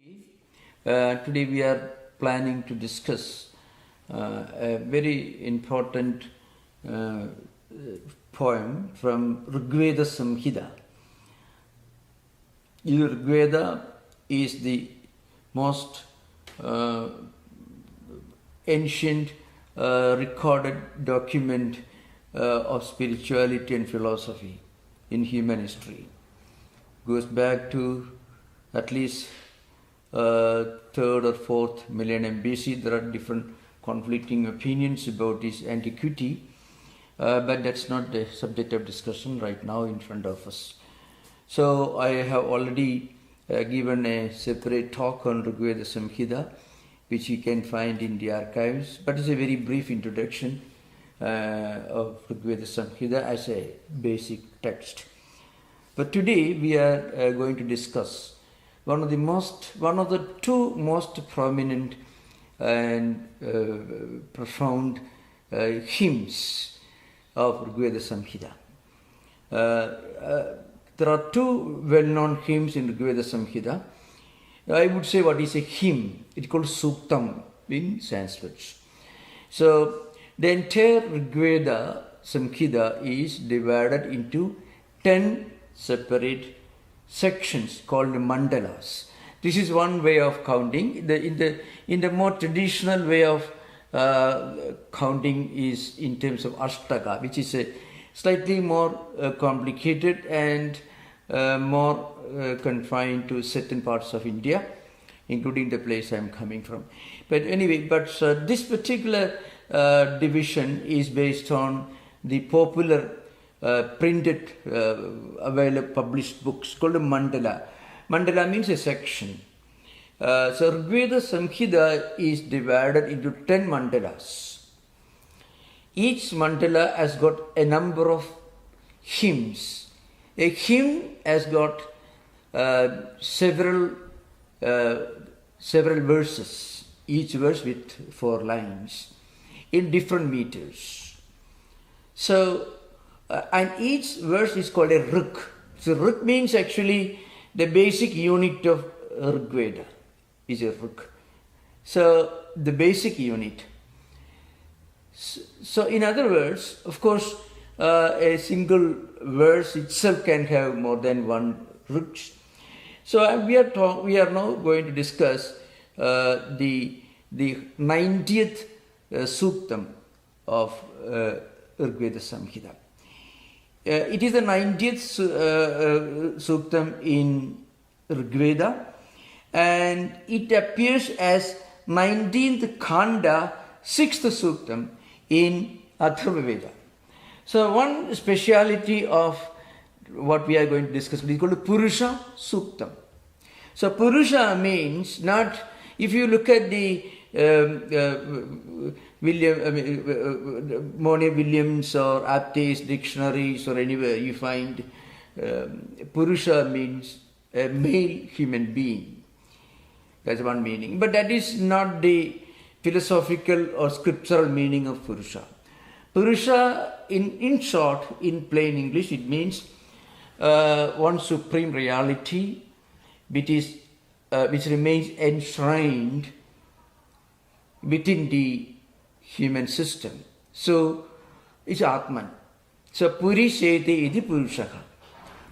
Today we are planning to discuss a very important poem from Rigveda Samhita. Rigveda is the most ancient recorded document of spirituality and philosophy in human history. Goes back to at least 3rd or 4th millennium BC. There are different conflicting opinions about its antiquity, but that's not the subject of discussion right now in front of us. So I have already given a separate talk on Rigveda Samhita, which you can find in the archives, but it's a very brief introduction of Rigveda Samhita as a basic text. But today we are going to discuss one of the two most prominent and profound hymns of Rigveda Samhita. There are two well-known hymns in Rigveda Samhita. I would say what is a hymn? It's called Suktam in Sanskrit. So the entire Rigveda Samhita is divided into 10 separate sections called mandalas. This is one way of counting. In the more traditional way of counting is in terms of ashtaka, which is a slightly more complicated and more confined to certain parts of India, including the place I am coming from. But anyway, this particular division is based on the popular printed, available, published books called a mandala. Mandala means a section. So Rigveda Samhita is divided into 10 mandalas. Each mandala has got a number of hymns. A hymn has got several verses, each verse with 4 lines in different meters. So and each verse is called a rik. So rik means actually the basic unit of Rigveda is a rik. So the basic unit. So in other words, of course, a single verse itself can have more than one rik. So we are now going to discuss the 90th Suktam of Rigveda Samhita. It is the 90th Suktam in Rigveda, and it appears as 19th Khanda, 6th Suktam in Atharvaveda. So one speciality of what we are going to discuss is called Purusha Suktam. So Purusha means not, if you look at the Monier Williams or Apte's dictionaries or anywhere, you find Purusha means a male human being. That's one meaning. But that is not the philosophical or scriptural meaning of Purusha. Purusha, in short, in plain English, it means one supreme reality which remains enshrined within the human system. So it's Atman. So Puri Sete iti Purushaka.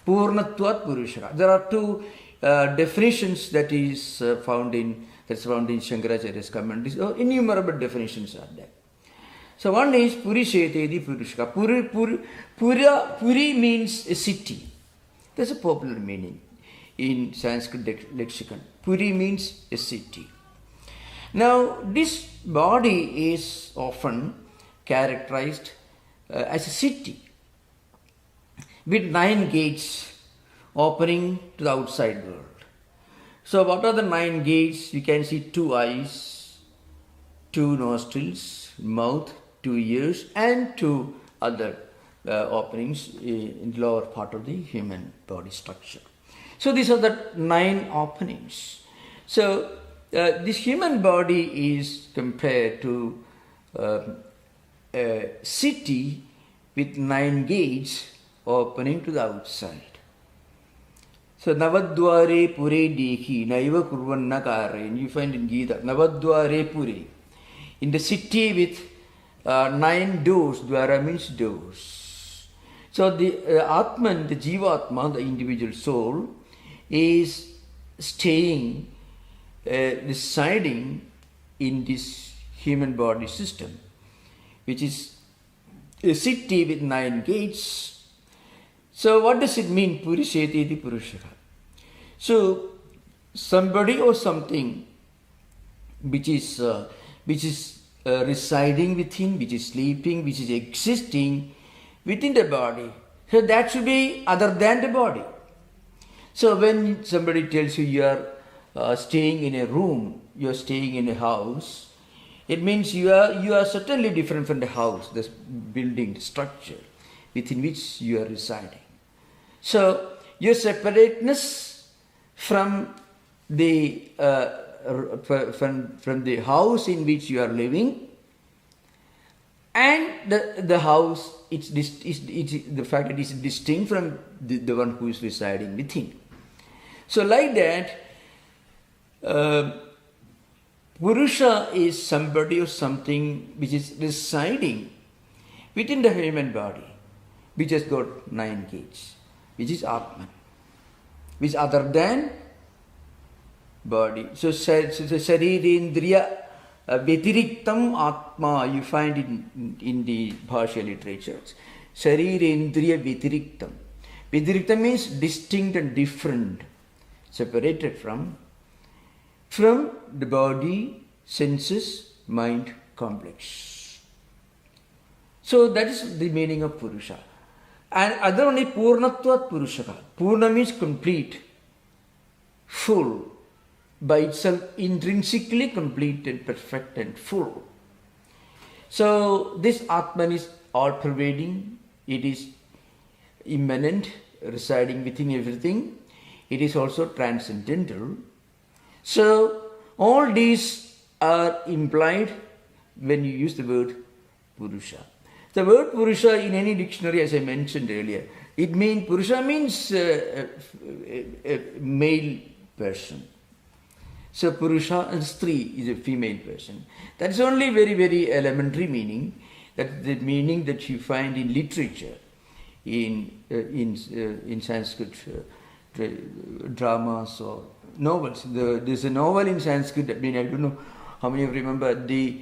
Purnatvat Purushaka. There are two definitions that's found in Shankaracharya's commentaries. Innumerable definitions are there. So one is Puri Sete iti Purushaka. Puri means a city. That's a popular meaning in Sanskrit lexicon. Puri means a city. Now, this body is often characterized as a city with 9 gates opening to the outside world. So, what are the 9 gates? You can see 2 eyes, 2 nostrils, mouth, 2 ears, and 2 other openings in the lower part of the human body structure. So, these are the 9 openings. So, this human body is compared to a city with 9 gates opening to the outside. So, Navadware Pure Dehi, Naiva Kurvanna Karen, you find in Gita, Navadware Pure. In the city with 9 doors, Dwara means doors. So, the Atman, the Jivatma, the individual soul, is staying, residing in this human body system, which is a city with 9 gates. So what does it mean, Purusheti iti Purusha? So somebody or something which is residing within, which is sleeping, which is existing within the body. So that should be other than the body. So when somebody tells you you are staying in a room, you are staying in a house, it means you are certainly different from the house, the building, the structure within which you are residing. So your separateness from the house in which you are living, and the house, it's the fact that it is distinct from the one who is residing within. So like that, Purusha is somebody or something which is residing within the human body, which has got 9 gates, which is Atman, which is other than body. So Sharirendriya Vetiriktam Atma, you find it in the Bhashya literatures. Sharirendriya Vetiriktam. Vetiriktam means distinct and different, separated from the body, senses, mind complex. So that is the meaning of Purusha. And other one is Purnatvat Purushaka. Purna means complete, full, by itself intrinsically complete and perfect and full. So this Atman is all-pervading, it is immanent, residing within everything. It is also transcendental. So all these are implied when you use the word Purusha. The word Purusha in any dictionary, as I mentioned earlier, Purusha means a male person. So Purusha and Stri is a female person. That's only very, very elementary meaning. That's the meaning that you find in literature, in Sanskrit dramas or novels. There's a novel in Sanskrit, I don't know how many of you remember, the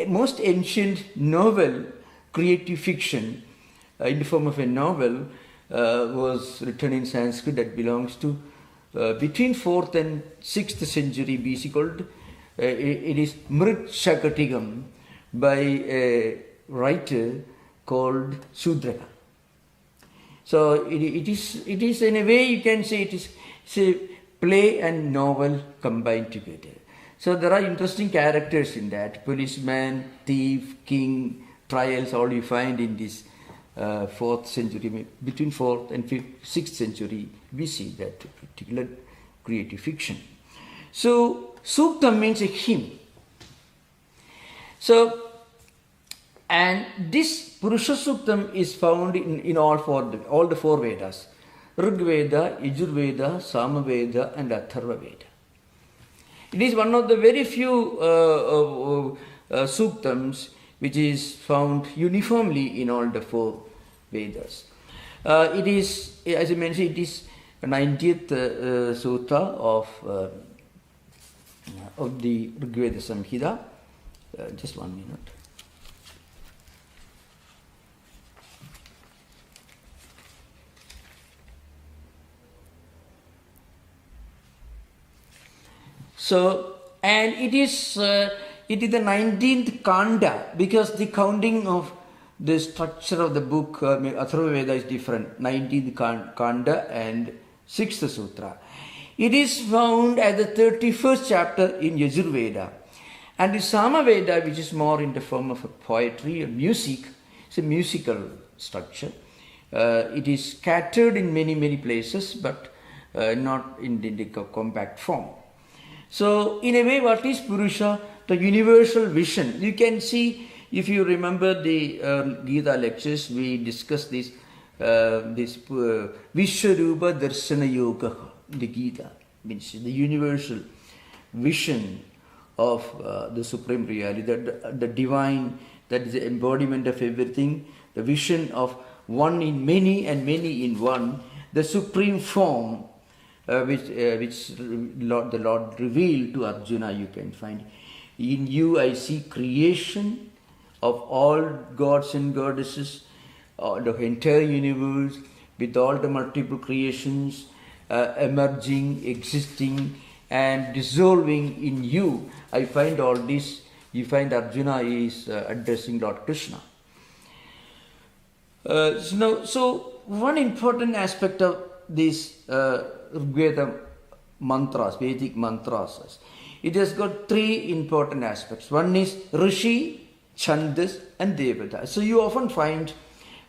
most ancient novel, creative fiction, in the form of a novel, was written in Sanskrit that belongs to between 4th and 6th century BC, called it is Mrit Shakatigam, by a writer called Sudraka. So it is in a way you can say it is play and novel combined together. So there are interesting characters in that: policeman, thief, king, trials, all you find in this 4th century, between 4th and 6th century BC, that particular creative fiction. So Suktam means a hymn. So, and this Purusha Suktam is found in all the four Vedas: Rig Veda, Yajur Veda, Sama Veda and Atharva Veda. It is one of the very few Suktams which is found uniformly in all the four Vedas. It is, as I mentioned, it is 90th Sutta of the Rig Veda Samhita. Just 1 minute. So, and it is the 19th Kanda, because the counting of the structure of the book, Atharva Veda, is different. 19th Kanda and 6th Sutra. It is found as the 31st chapter in Yajur Veda. And the Sama Veda, which is more in the form of a poetry or music, it's a musical structure. It is scattered in many places, but not in the compact form. So, in a way, what is Purusha? The universal vision. You can see, if you remember the Gita lectures, we discussed this this Vishwarupa Darshana Yoga, the Gita, means the universal vision of the Supreme Reality, the divine, that is the embodiment of everything, the vision of one in many and many in one, the supreme form which the Lord revealed to Arjuna. You can find, in you I see creation of all gods and goddesses, the entire universe with all the multiple creations emerging, existing and dissolving in you. I find all this. You find Arjuna is addressing Lord Krishna. So one important aspect of these Rigveda mantras, Vedic mantras, it has got three important aspects. One is Rishi, Chandas and Devata. So you often find,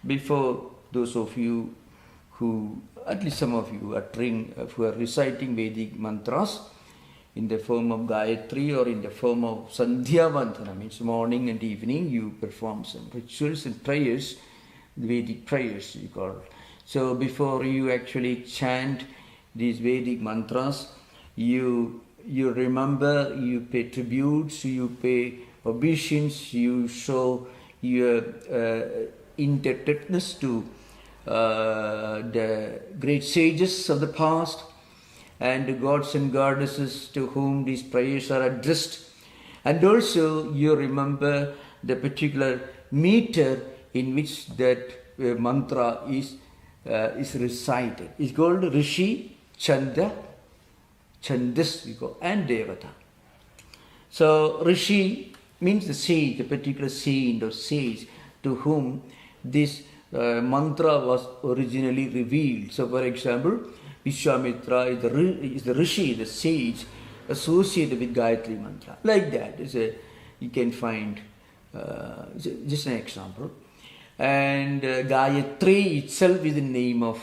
before those of you who, at least some of you who are reciting Vedic mantras in the form of Gayatri or in the form of Sandhya Vandana, means morning and evening, you perform some rituals and prayers, Vedic prayers you call it. So before you actually chant these Vedic mantras, you remember, you pay tributes, you pay obeisance, you show your indebtedness to the great sages of the past and the gods and goddesses to whom these prayers are addressed. And also you remember the particular meter in which that mantra is recited. It's called Rishi, Chanda, Chandas we call, and Devata. So Rishi means the sage, the particular saint or sage to whom this mantra was originally revealed. So for example, Vishwamitra is the Rishi, the sage associated with Gayatri mantra. Like that, you can find just an example. And Gayatri itself is the name of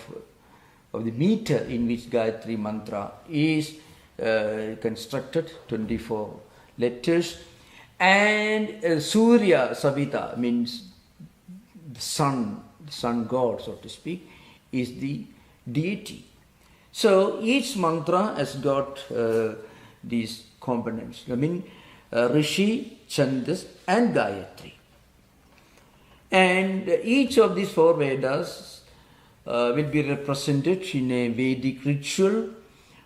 the meter in which Gayatri mantra is constructed, 24 letters. And Surya, Savita, means the sun god, so to speak, is the deity. So each mantra has got these components. I mean, Rishi, Chandas and Gayatri. And each of these four Vedas will be represented in a Vedic ritual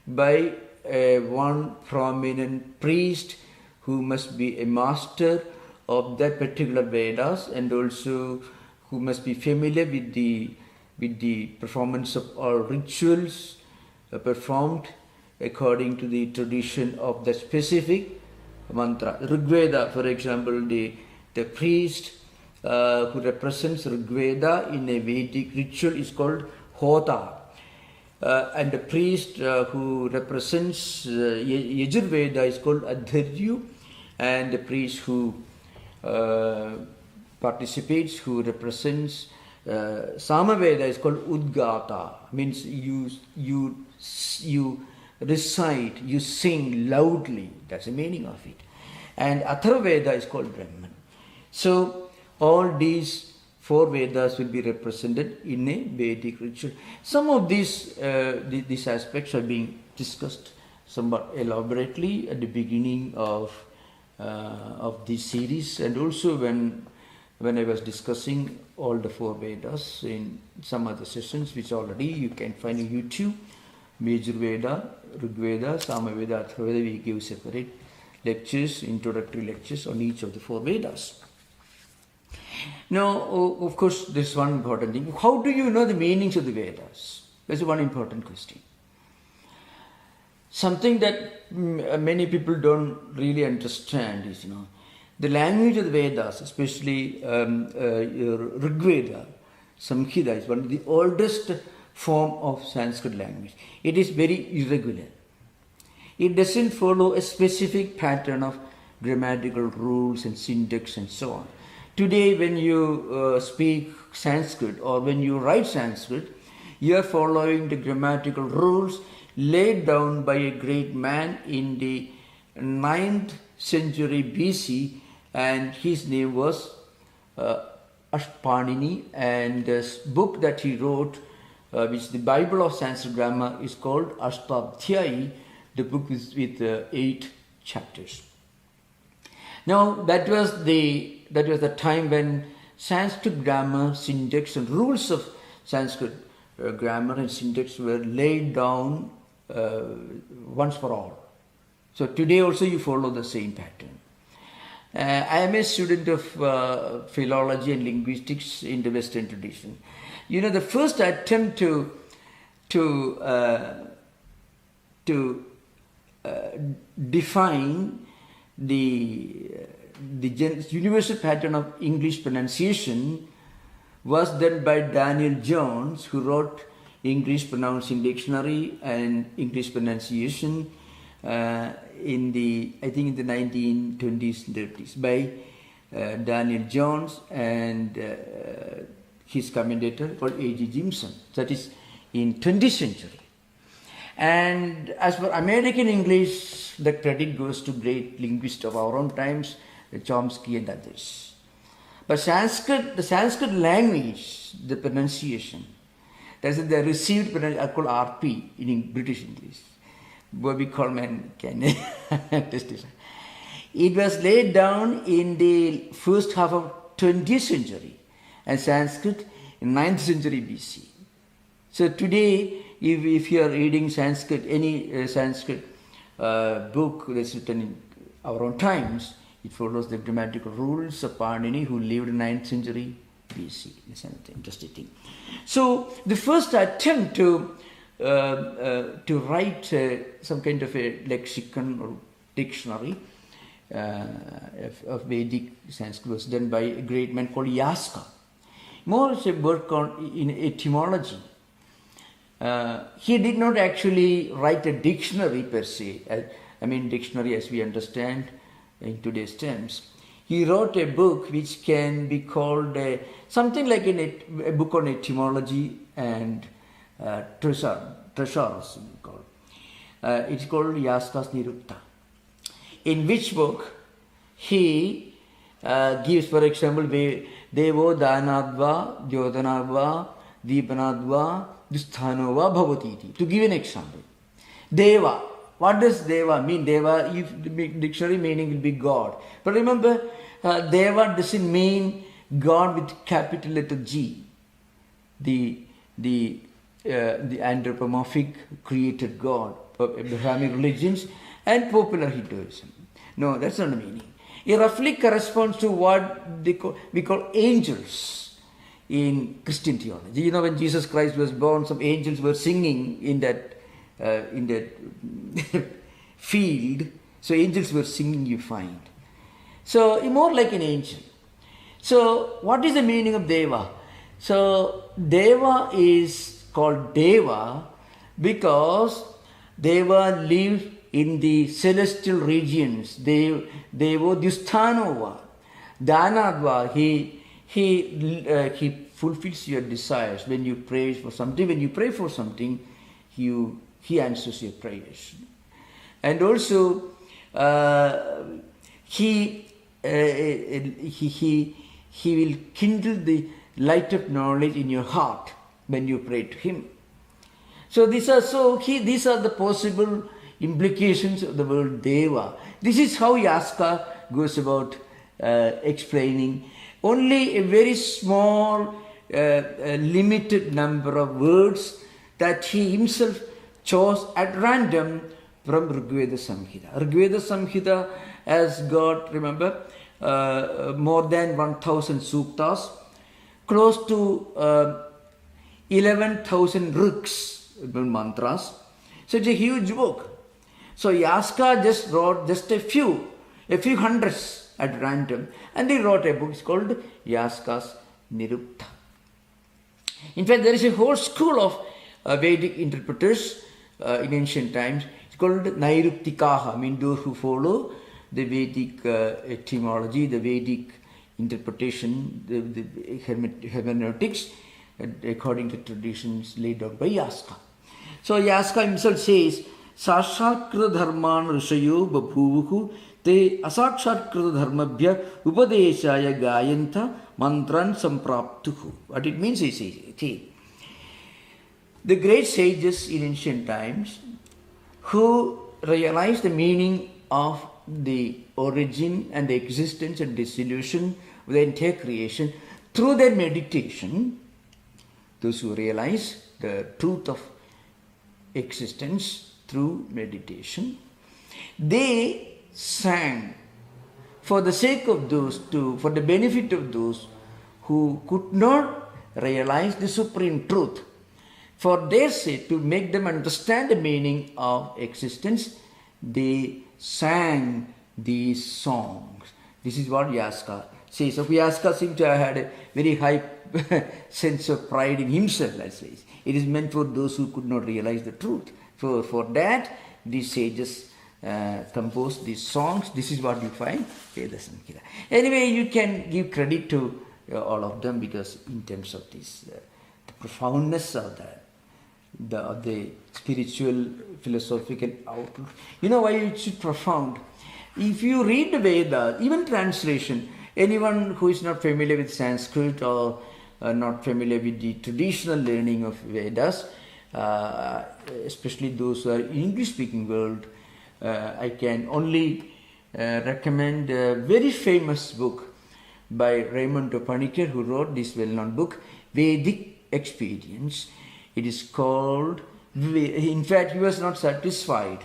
by one prominent priest who must be a master of that particular Vedas and also who must be familiar with the performance of all rituals performed according to the tradition of the specific mantra. Rigveda, for example, the priest who represents Rigveda in a Vedic ritual is called Hota. And the priest who represents Yajurveda is called Adharyu. And the priest who participates, who represents Samaveda is called Udgata. Means you recite, you sing loudly. That's the meaning of it. And Atharvaveda is called Brahman. So all these four Vedas will be represented in a Vedic ritual. Some of these aspects are being discussed somewhat elaborately at the beginning of this series, and also when I was discussing all the four Vedas in some other sessions, which already you can find on YouTube. Major Veda, Rigveda, Samaveda, Atharvaveda, we give separate lectures, introductory lectures on each of the four Vedas. Now, of course, there's one important thing. How do you know the meanings of the Vedas? That's one important question. Something that many people don't really understand is, the language of the Vedas, especially Rigveda, Samhita, is one of the oldest form of Sanskrit language. It is very irregular. It doesn't follow a specific pattern of grammatical rules and syntax and so on. Today, when you speak Sanskrit or when you write Sanskrit, you are following the grammatical rules laid down by a great man in the 9th century BC, and his name was Ashpanini, and this book that he wrote, which the Bible of Sanskrit grammar, is called Ashtadhyayi. The book is with 8 chapters. Now that was the time when Sanskrit grammar, syntax, and rules of Sanskrit grammar and syntax were laid down once for all. So today also you follow the same pattern. I am a student of philology and linguistics in the Western tradition. You know, the first attempt to define the universal pattern of English pronunciation was done by Daniel Jones, who wrote English Pronouncing Dictionary and English Pronunciation in the 1920s and 30s by Daniel Jones and his commentator called A.G. Jimson. That is in 20th century. And as for American English, the credit goes to great linguists of our own times, Chomsky and others. But Sanskrit, the Sanskrit language, the pronunciation, that's the received pronunciation, are called RP in British English. Bobby Coleman can testify. It was laid down in the first half of 20th century and Sanskrit in 9th century BC. So today, if you are reading Sanskrit, any Sanskrit book that's written in our own times, it follows the grammatical rules of Panini, who lived in 9th century BC. It's an interesting thing. So the first attempt to write some kind of a lexicon or dictionary of Vedic Sanskrit was done by a great man called Yaska. More is a work in etymology. He did not actually write a dictionary per se. I mean dictionary as we understand in today's terms. He wrote a book which can be called something like a book on etymology and treasures. It's called Yaska's Nirukta. In which book he gives, for example, Devo Danadva, Jyodanadva, Deepanadva, Dusthanova Bhavatiti. To give an example. Deva. What does Deva mean? Deva, if the dictionary meaning will be God. But remember, Deva doesn't mean God with capital letter G. The anthropomorphic created God of Abrahamic religions and popular Hinduism. No, that's not the meaning. It roughly corresponds to what we call angels in Christian theology. You know, when Jesus Christ was born, some angels were singing in that field. So angels were singing, you find. So more like an angel. So what is the meaning of Deva? So Deva is called Deva because Deva lives in the celestial regions. Devo Dusthanova. Danadva, he fulfills your desires. When you pray for something, he answers your prayers. And also, he will kindle the light of knowledge in your heart when you pray to him. So these are the possible implications of the word Deva. This is how Yaska goes about explaining. Only a very small, limited number of words that he himself chose at random from Rigveda Samhita. Rigveda Samhita has got, remember, more than 1,000 suktas, close to 11,000 riks, mantras. So it's a huge book. So Yaska just wrote just a few hundreds at random, and he wrote a book. It's called Yaska's Nirukta. In fact, there is a whole school of Vedic interpreters in ancient times. It's called Nairuktikaha, I mean those who follow the Vedic etymology, the Vedic interpretation, the hermeneutics, according to traditions laid out by Yaska. So Yaska himself says, Sashatkra dharman rishayo babhuvuhu te asakshatkrita dharmabhya upadeshaya gayanta mantran sampraptuhu. What it means is, the great sages in ancient times who realized the meaning of the origin and the existence and dissolution of the entire creation through their meditation, those who realize the truth of existence through meditation, they sang for the sake of those for the benefit of those who could not realize the supreme truth. For their sake, to make them understand the meaning of existence, they sang these songs. This is what Yaska says. So Yaska seems to have had a very high sense of pride in himself, let's say. It is meant for those who could not realize the truth. For that, these sages composed these songs. This is what you find Veda Samhita. Anyway, you can give credit to all of them, because in terms of this, the profoundness of the spiritual, philosophical outlook. You know why it's profound? If you read the Veda, even translation, anyone who is not familiar with Sanskrit or not familiar with the traditional learning of Vedas, especially those who are in English-speaking world, I can only recommend a very famous book by Raymond Panikkar, who wrote this well-known book, Vedic Experience. It is called, in fact, he was not satisfied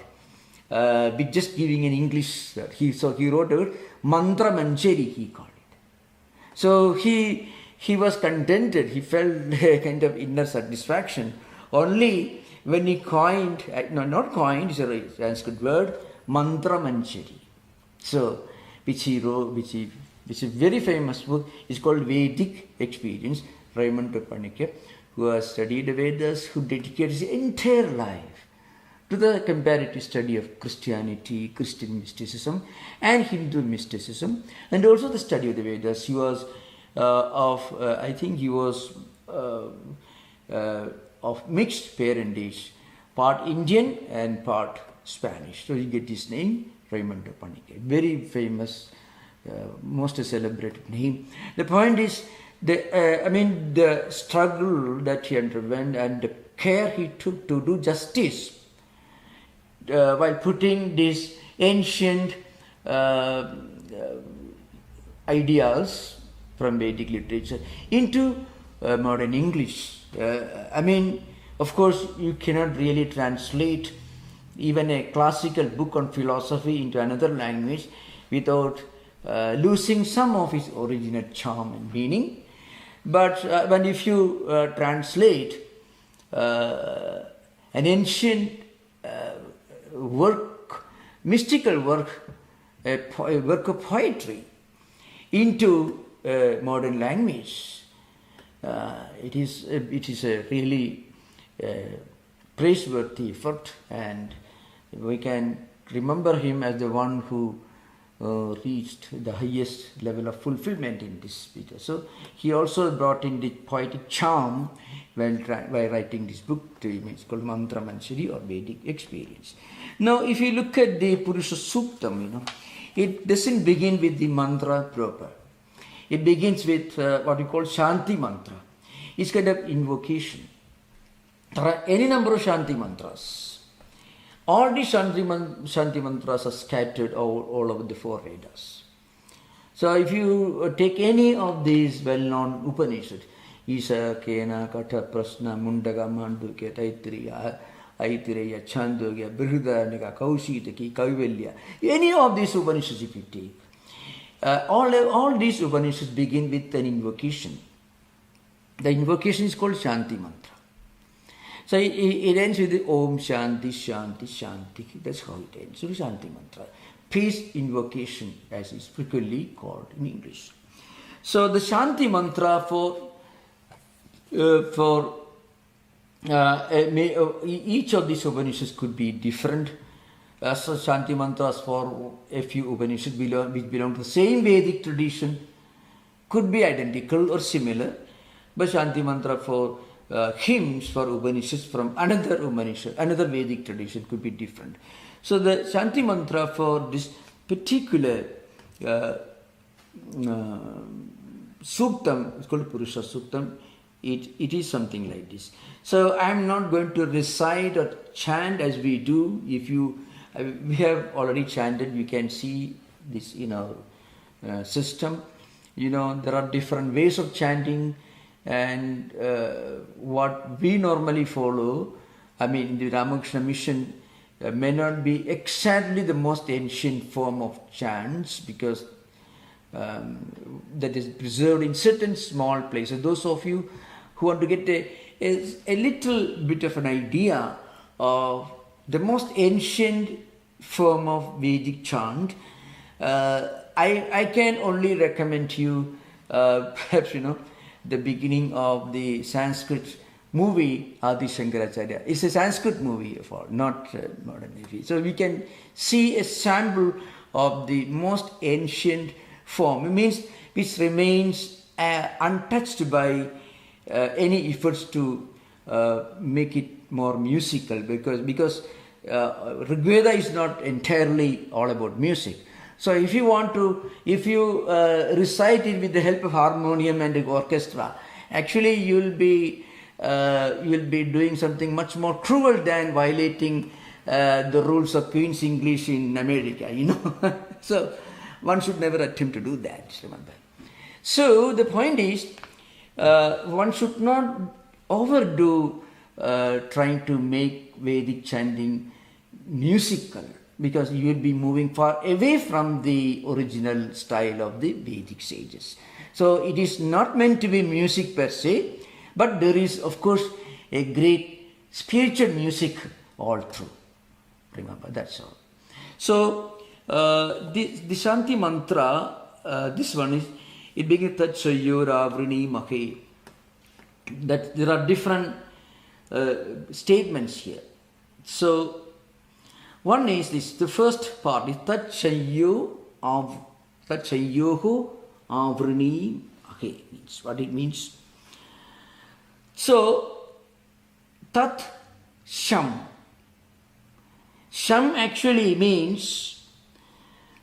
with just giving an English. So he wrote a Mantra Manjari, he called it. So he was contented, he felt a kind of inner satisfaction only when he coined, not coined, it's a Sanskrit word, Mantra Manjari. So, which he wrote, which is a very famous book, is called Vedic Experience, Raymond Panikkar, who has studied the Vedas, who dedicates his entire life to the comparative study of Christianity, Christian mysticism and Hindu mysticism, and also the study of the Vedas. He was I think he was of mixed parentage, part Indian and part Spanish. So he get his name, Raymond Panikkar. Very famous, most celebrated name. The point is, the struggle that he underwent and the care he took to do justice while putting these ancient ideas from Vedic literature into modern English. Of course, you cannot really translate even a classical book on philosophy into another language without losing some of its original charm and meaning. But when if you translate an ancient work, mystical work, a work of poetry into modern language, it is a really praiseworthy effort, and we can remember him as the one who reached the highest level of fulfillment in this speech. So he also brought in the poetic charm while writing this book. It's called Mantra Manjari or Vedic Experience. Now, if you look at the Purusha Suktam, it doesn't begin with the mantra proper. It begins with what we call Shanti mantra. It's kind of invocation. There are any number of Shanti mantras. All the Shanti mantras are scattered all over the four Vedas. So if you take any of these well-known Upanishads, Isa, Kena, Katha, Prasna, Mundaga, Mandukya, Taittiriya, Aitireya, Chandogya, Brihadaranyaka, Kaushitaki, Kaivalya, any of these Upanishads if you take, all these Upanishads begin with an invocation. The invocation is called Shanti mantra. So it ends with the Om Shanti, Shanti, Shanti. That's how it ends. So Shanti mantra. Peace invocation, as is frequently called in English. So the Shanti mantra for each of these Upanishads could be different. So Shanti mantras for a few Upanishads which belong to the same Vedic tradition could be identical or similar, but Shanti mantra for hymns for Upanishads from another Upanishad, another Vedic tradition could be different. So the Shanti mantra for this particular Suktam, it's called Purusha Suktam, it is something like this. So I am not going to recite or chant as we do. If you, we have already chanted, you can see this in our system. You know, there are different ways of chanting, and what we normally follow, I mean, the Ramakrishna mission may not be exactly the most ancient form of chants, because that is preserved in certain small places. Those of you who want to get a little bit of an idea of the most ancient form of Vedic chant, I can only recommend you perhaps, you know, the beginning of the Sanskrit movie Adi Shankaracharya. It's a Sanskrit movie of all, not modern movie. So we can see a sample of the most ancient form. It means which remains untouched by any efforts to make it more musical, because Rigveda is not entirely all about music. So if you want to, if you recite it with the help of harmonium and the orchestra, actually you'll be doing something much more cruel than violating the rules of Queen's English in America, you know. So one should never attempt to do that. So the point is, one should not overdo trying to make Vedic chanting musical, because you will be moving far away from the original style of the Vedic sages. So it is not meant to be music per se, but there is, of course, a great spiritual music all through. Remember, that's all. So the Shanti mantra, this one is, it begins Tat Sayor Avrini Mahe. That there are different statements here. So one is this, the first part is Tat Sayohu Avrini Mahe. Means what it means. So Tat Sham. Sham actually means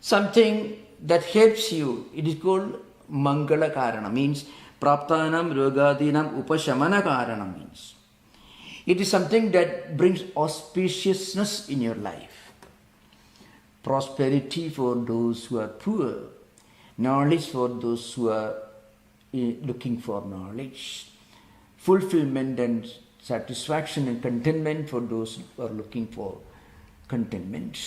something that helps you. It is called Mangala Karana, means Praptanam Rogadinam Upashamana Karana, means it is something that brings auspiciousness in your life, prosperity for those who are poor, knowledge for those who are looking for knowledge, fulfillment and satisfaction and contentment for those who are looking for contentment.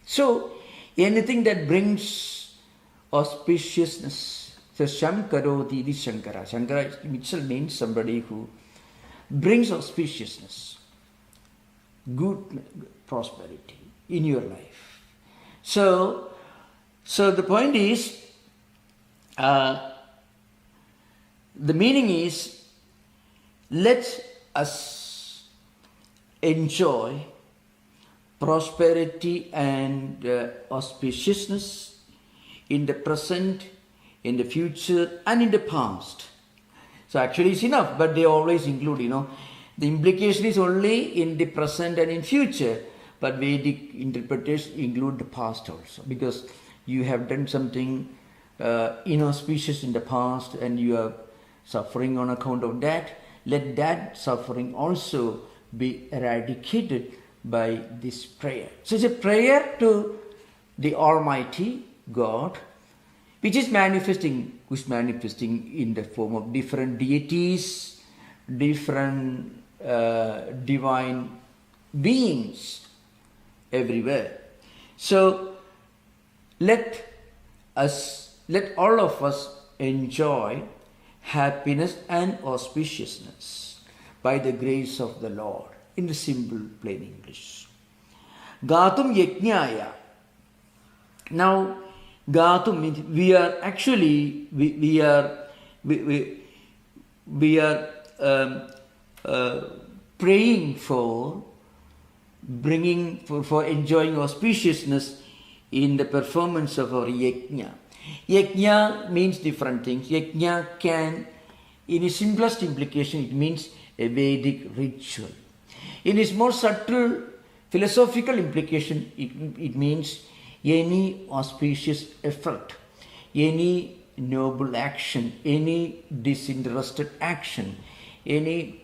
So anything that brings auspiciousness. So Sham Karoti di Shankara. Shankara itself means somebody who brings auspiciousness, good prosperity in your life. So the point is, the meaning is, let us enjoy prosperity and auspiciousness in the present, in the future, and in the past. So actually it's enough, but they always include, you know, the implication is only in the present and in future, but Vedic interpreters include the past also, because you have done something inauspicious in the past and you are suffering on account of that. Let that suffering also be eradicated by this prayer. So it's a prayer to the Almighty God, which is manifesting in the form of different deities, different divine beings everywhere. So let all of us enjoy happiness and auspiciousness by the grace of the Lord, in the simple plain English. Gatum yajnaya. Now Gatum means we are actually praying for enjoying auspiciousness in the performance of our yajna. Yajna means different things. Yajna can, in its simplest implication, it means a Vedic ritual. In its more subtle philosophical implication, it means any auspicious effort, any noble action, any disinterested action, any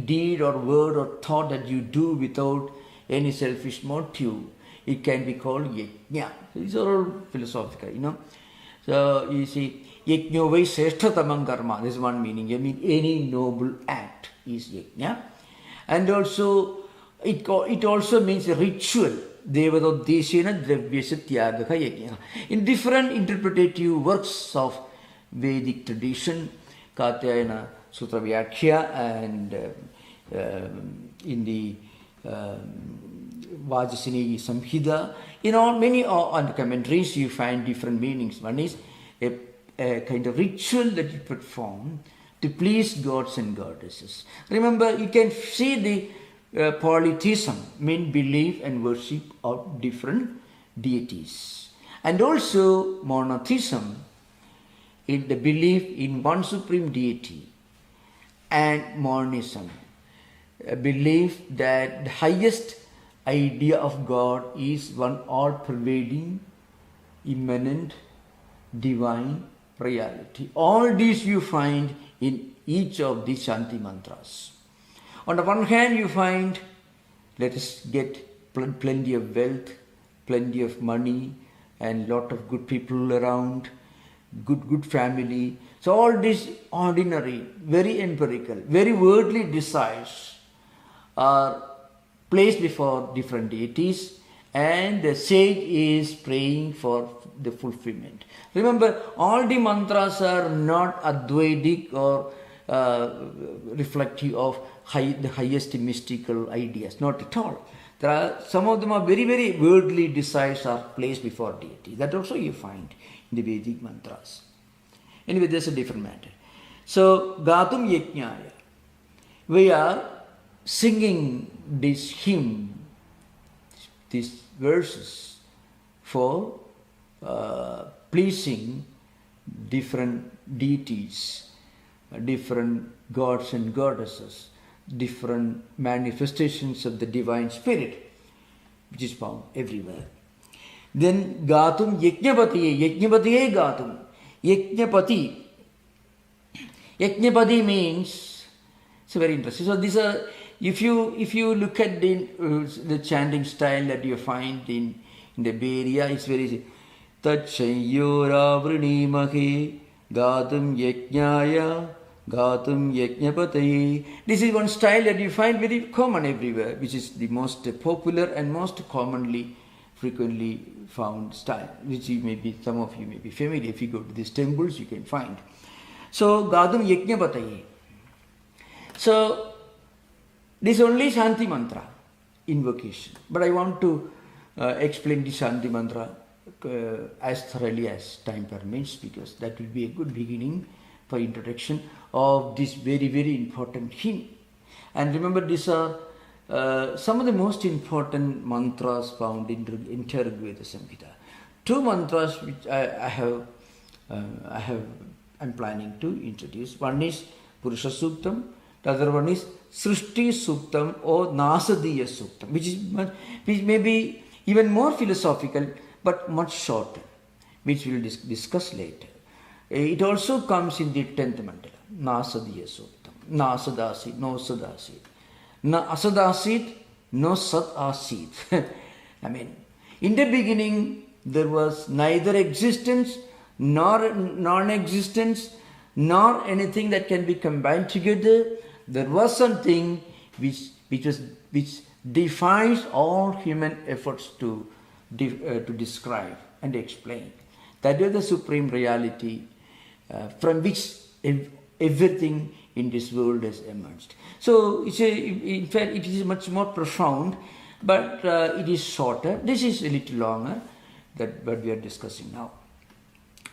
deed or word or thought that you do without any selfish motive, it can be called yajna. These are all philosophical, So you see, yajna vai sreshtatamam karma. This is one meaning. I mean, any noble act is yajna. And also, it also means a ritual. Devadodeshena dravyasya tyagaha yajna. In different interpretative works of Vedic tradition, Katyayana Sutra Vyakhya and in the Vajasini Samhita, in all many other commentaries you find different meanings. One is a kind of ritual that you perform to please gods and goddesses. Remember, you can see the polytheism, mean belief and worship of different deities. And also monotheism, in the belief in one supreme deity, and monism, a belief that the highest idea of God is one all-pervading, immanent, divine reality. All these you find in each of the Shanti mantras. On the one hand, you find, let us get plenty of wealth, plenty of money, and lot of good people around, good family. So all these ordinary, very empirical, very worldly desires are placed before different deities, and the sage is praying for the fulfillment. Remember, all the mantras are not Advaitic or reflective of the highest mystical ideas, not at all. There are, some of them are very, very worldly desires are placed before deity. That also you find in the Vedic mantras. Anyway, that's a different matter. So, Gatum Yajnaya. We are singing this hymn, these verses for pleasing different deities, different gods and goddesses, different manifestations of the divine spirit, which is found everywhere. Then Gatum Yajnapatiye, Yajnapatiye Gatum. Yajnapati. Yajnapati means, it's very interesting. So these are, if you look at the chanting style that you find in the Bay Area, it's very easy. Tachayora Mahe Gatum Yajnaya Gatum Yajnapataye. This is one style that you find very common everywhere, which is the most popular and most commonly, frequently found style, which you may be, some of you may be familiar. If you go to these temples, you can find. So, Gatum Yajnapataye. So, this is only Shanti mantra, invocation. But I want to explain the Shanti mantra as thoroughly as time permits, because that will be a good beginning for introduction of this very, very important hymn. And remember, these are some of the most important mantras found in the entire Advaita Samhita. Two mantras which I'm planning to introduce. One is Purusha Suktam, the other one is Srishti Suktam or Nasadiya Suktam, which may be even more philosophical but much shorter, which we'll discuss later. It also comes in the 10th mandala, Nasadiya Suktam, Nasadasit, no Sadasit. Na asadasit, no sat asit. I mean, in the beginning, there was neither existence, nor non-existence, nor anything that can be combined together. There was something which defines all human efforts to describe and explain. That is the supreme reality from which everything in this world has emerged. So, in fact, it is much more profound, but it is shorter. This is a little longer than what we are discussing now.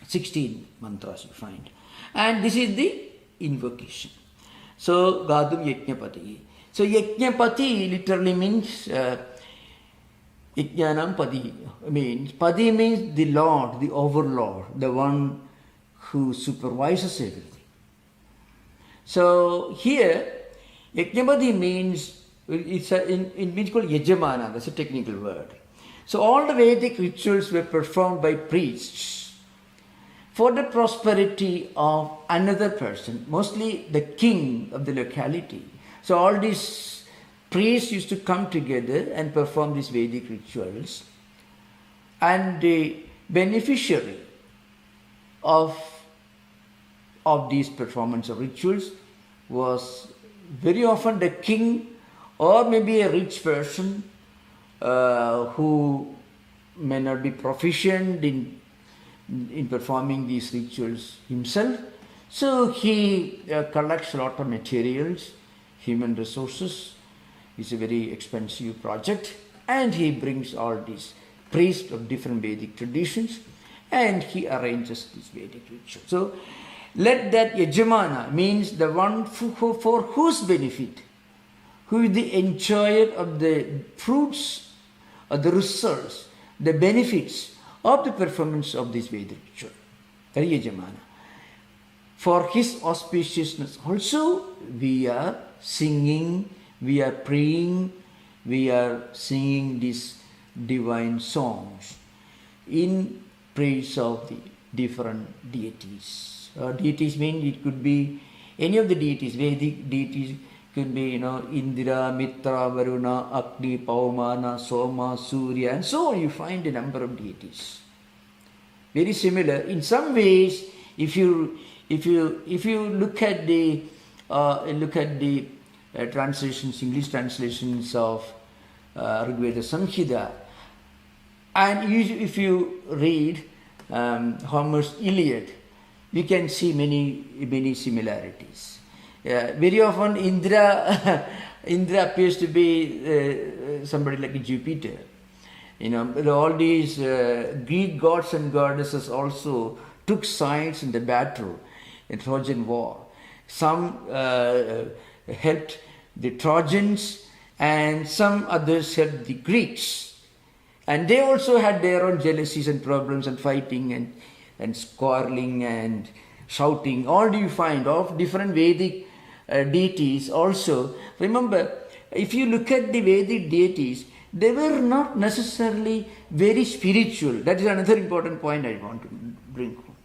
16 mantras you find. And this is the invocation. So, Gadum Yajnapati. So, Yajnapati literally means Yajnanam Padi. Padi means the Lord, the overlord, the one who supervises everything. So here, Yajnapati means, it means called Yajamana, that's a technical word. So all the Vedic rituals were performed by priests for the prosperity of another person, mostly the king of the locality. So all these priests used to come together and perform these Vedic rituals, and the beneficiary of these performance of rituals was very often the king, or maybe a rich person who may not be proficient in performing these rituals himself. So he collects a lot of materials, human resources. It's a very expensive project, and he brings all these priests of different Vedic traditions, and he arranges this Vedic ritual. So let that Yajamana, means the one for whose benefit, who is the enjoyer of the fruits, or the results, the benefits of the performance of this Vedic ritual, the Yajamana. For his auspiciousness also we are singing, we are praying, we are singing these divine songs in praise of the different deities. Deities mean it could be any of the deities. Vedic deities could be, Indra, Mitra, Varuna, Agni, Paumana, Soma, Surya, and so on. You find a number of deities. Very similar. In some ways, if you look at the translations, English translations of Rigveda Samhita, and if you read Homer's Iliad, we can see many similarities. Very often Indra appears to be somebody like a Jupiter. All these Greek gods and goddesses also took sides in the battle, in Trojan War. Some helped the Trojans, and some others helped the Greeks. And they also had their own jealousies and problems and fighting and quarreling and shouting. All do you find of different Vedic deities also. Remember, if you look at the Vedic deities, they were not necessarily very spiritual. That is another important point I want to bring home.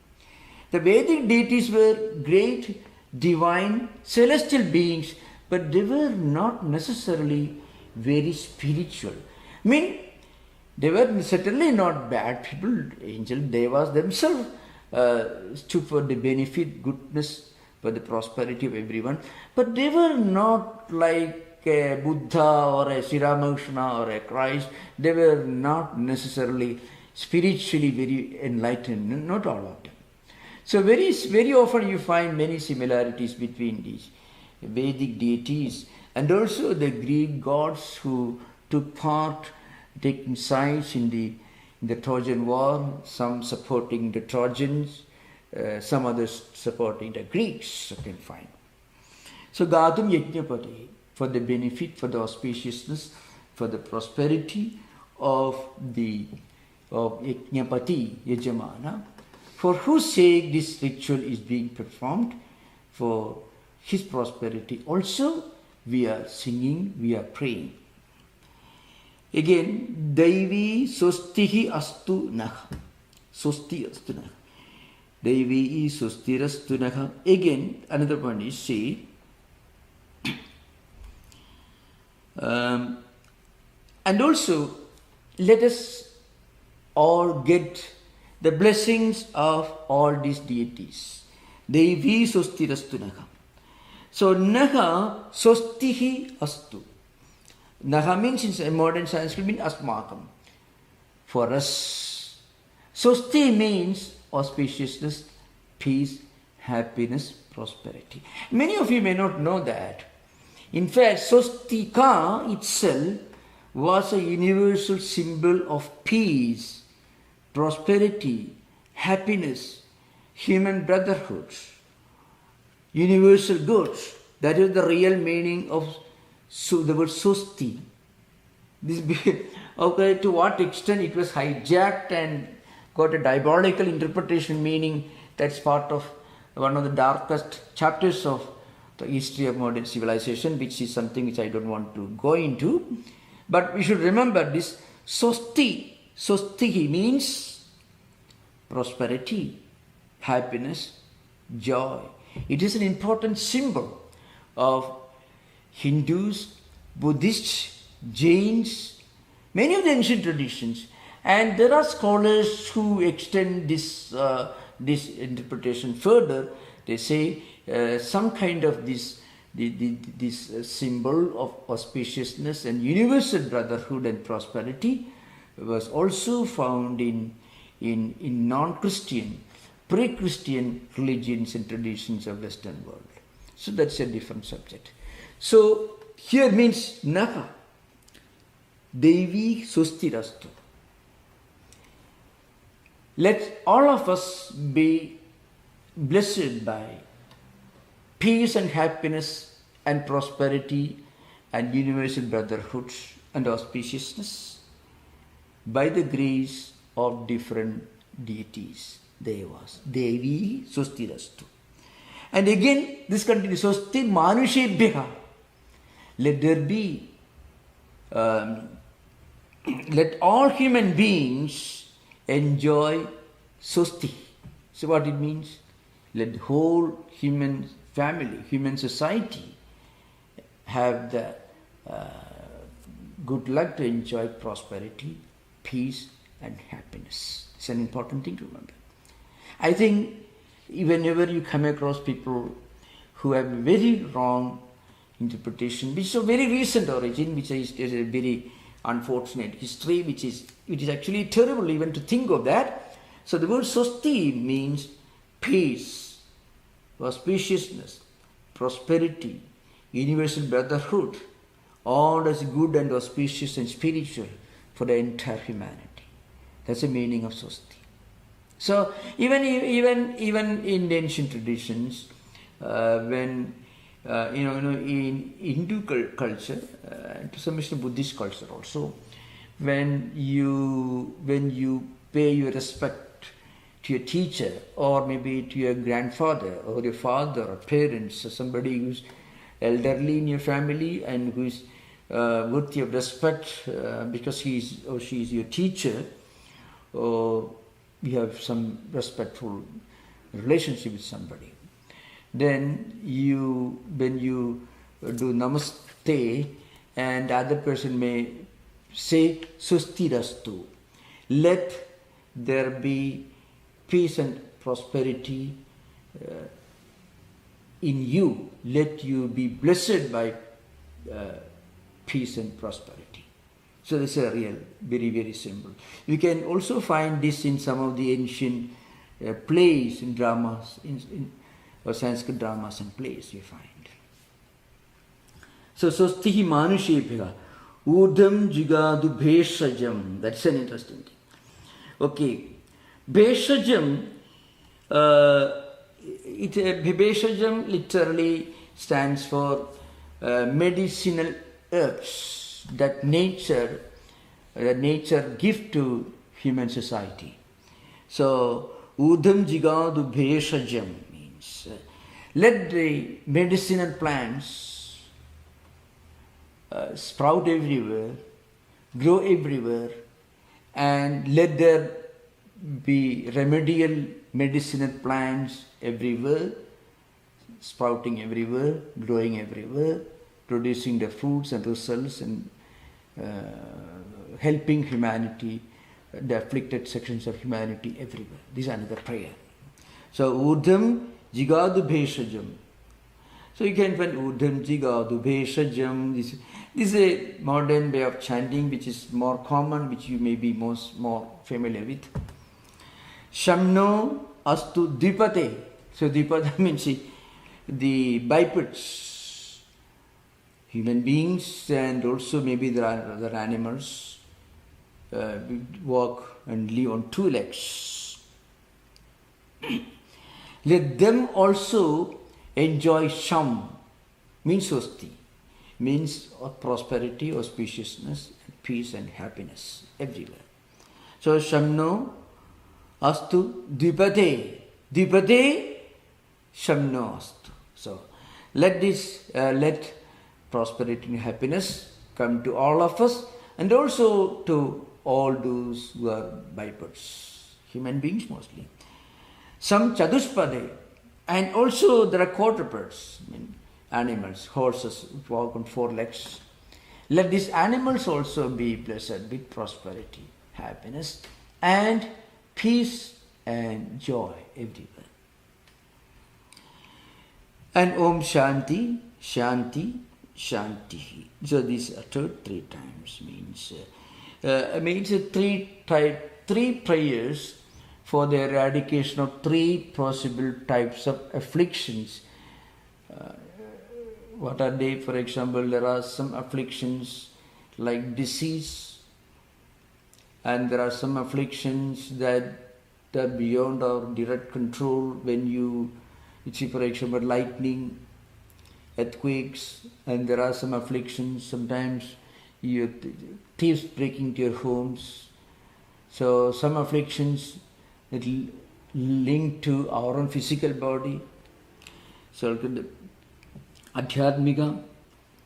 The Vedic deities were great, divine, celestial beings, but they were not necessarily very spiritual. I mean, they were certainly not bad people. Angel devas themselves stood for the benefit, goodness, for the prosperity of everyone. But they were not like a Buddha or a Sri Ramakrishna or a Christ. They were not necessarily spiritually very enlightened, not all of them. So very often you find many similarities between these Vedic deities and also the Greek gods who took part, taking sides in the Trojan War, some supporting the Trojans, some others supporting the Greeks, you can find. So Gadum Yajnapati, for the benefit, for the auspiciousness, for the prosperity of Yajnapati, Yajamana, for whose sake this ritual is being performed, for his prosperity also we are singing, we are praying. Again, Daivi Sostihi Astu Naha. Sosti Astu Naha. Daivi Sostirastu Naha. Again, another one is say, and also let us all get the blessings of all these deities. Daivi Sostirastu Naha. So Naha Sostihi Astu. Naha means in modern Sanskrit means asmakam, for us. Sosti means auspiciousness, peace, happiness, prosperity. Many of you may not know that. In fact, Swastika itself was a universal symbol of peace, prosperity, happiness, human brotherhood, universal goods. That is the real meaning of the word Swasti. Okay, to what extent it was hijacked and got a diabolical interpretation, meaning that's part of one of the darkest chapters of the history of modern civilization, which is something which I don't want to go into. But we should remember this Swasti means prosperity, happiness, joy. It is an important symbol of Hindus, Buddhists, Jains, many of the ancient traditions. And there are scholars who extend this interpretation further. They say some kind of this symbol of auspiciousness and universal brotherhood and prosperity was also found in non-Christian, pre-Christian religions and traditions of Western world. So that's a different subject. So here means Naha, Devi Sustirastu. Let all of us be blessed by peace and happiness and prosperity and universal brotherhood and auspiciousness by the grace of different deities, Devas. Devi Sustirastu. And again, this continues. Swasti Manushebhyaha. Let there be, let all human beings enjoy Swasti. So what it means? Let the whole human family, human society have the good luck to enjoy prosperity, peace and happiness. It's an important thing to remember. I think whenever you come across people who have very wrong interpretation, which is of very recent origin, which is a very unfortunate history, which is actually terrible even to think of that. So the word Swasti means peace, auspiciousness, prosperity, universal brotherhood, all as good and auspicious and spiritual for the entire humanity. That's the meaning of Swasti. So even in the ancient traditions, when in Hindu culture, to some extent Buddhist culture also, when you pay your respect to your teacher or maybe to your grandfather or your father or parents or somebody who's elderly in your family and who is worthy of respect because he or she is your teacher, or you have some respectful relationship with somebody, then when you do namaste and the other person may say Swastirastu, let there be peace and prosperity in you, let you be blessed by peace and prosperity. So this is a real, very, very simple. You can also find this in some of the ancient plays and dramas, or Sanskrit dramas and plays you find. So Swastihi Manushebhyaha Udam Jigadu Bheshajam. That's an interesting thing. Okay. Bheshajam, Bheshajam literally stands for medicinal herbs that nature gives to human society. So Udam Jigadu Bheshajam means let the medicinal plants sprout everywhere, grow everywhere, and let there be remedial medicinal plants everywhere, sprouting everywhere, growing everywhere, producing the fruits and results and helping humanity, the afflicted sections of humanity everywhere. This is another prayer. So Udam Jigadu Bheshajam. So you can find Udam Jigadu Bheshajam. This is a modern way of chanting which is more common, which you may be more familiar with. Shamno Astu Dipate. So Dipata means the bipeds, human beings, and also maybe there are other animals walk and live on two legs. Let them also enjoy Sham, means Swasti, means prosperity, auspiciousness, peace and happiness everywhere. So Shamno Astu Dvipate. Dvipate Shamno Astu. So let prosperity and happiness come to all of us, and also to all those who are bipeds, human beings mostly. Some chaduspade, and also there are quadrupeds, animals, horses walk on 4 legs. Let these animals also be blessed with prosperity, happiness, and peace and joy everywhere. And Om Shanti, Shanti, Shanti. So these are uttered 3 times. Means 3 prayers for the eradication of 3 possible types of afflictions. What are they? For example, there are some afflictions like disease, and there are some afflictions that are beyond our direct control. When you see, for example, lightning, earthquakes, and there are some afflictions, sometimes thieves breaking into your homes. So some afflictions that link to our own physical body. So Adhyatmika,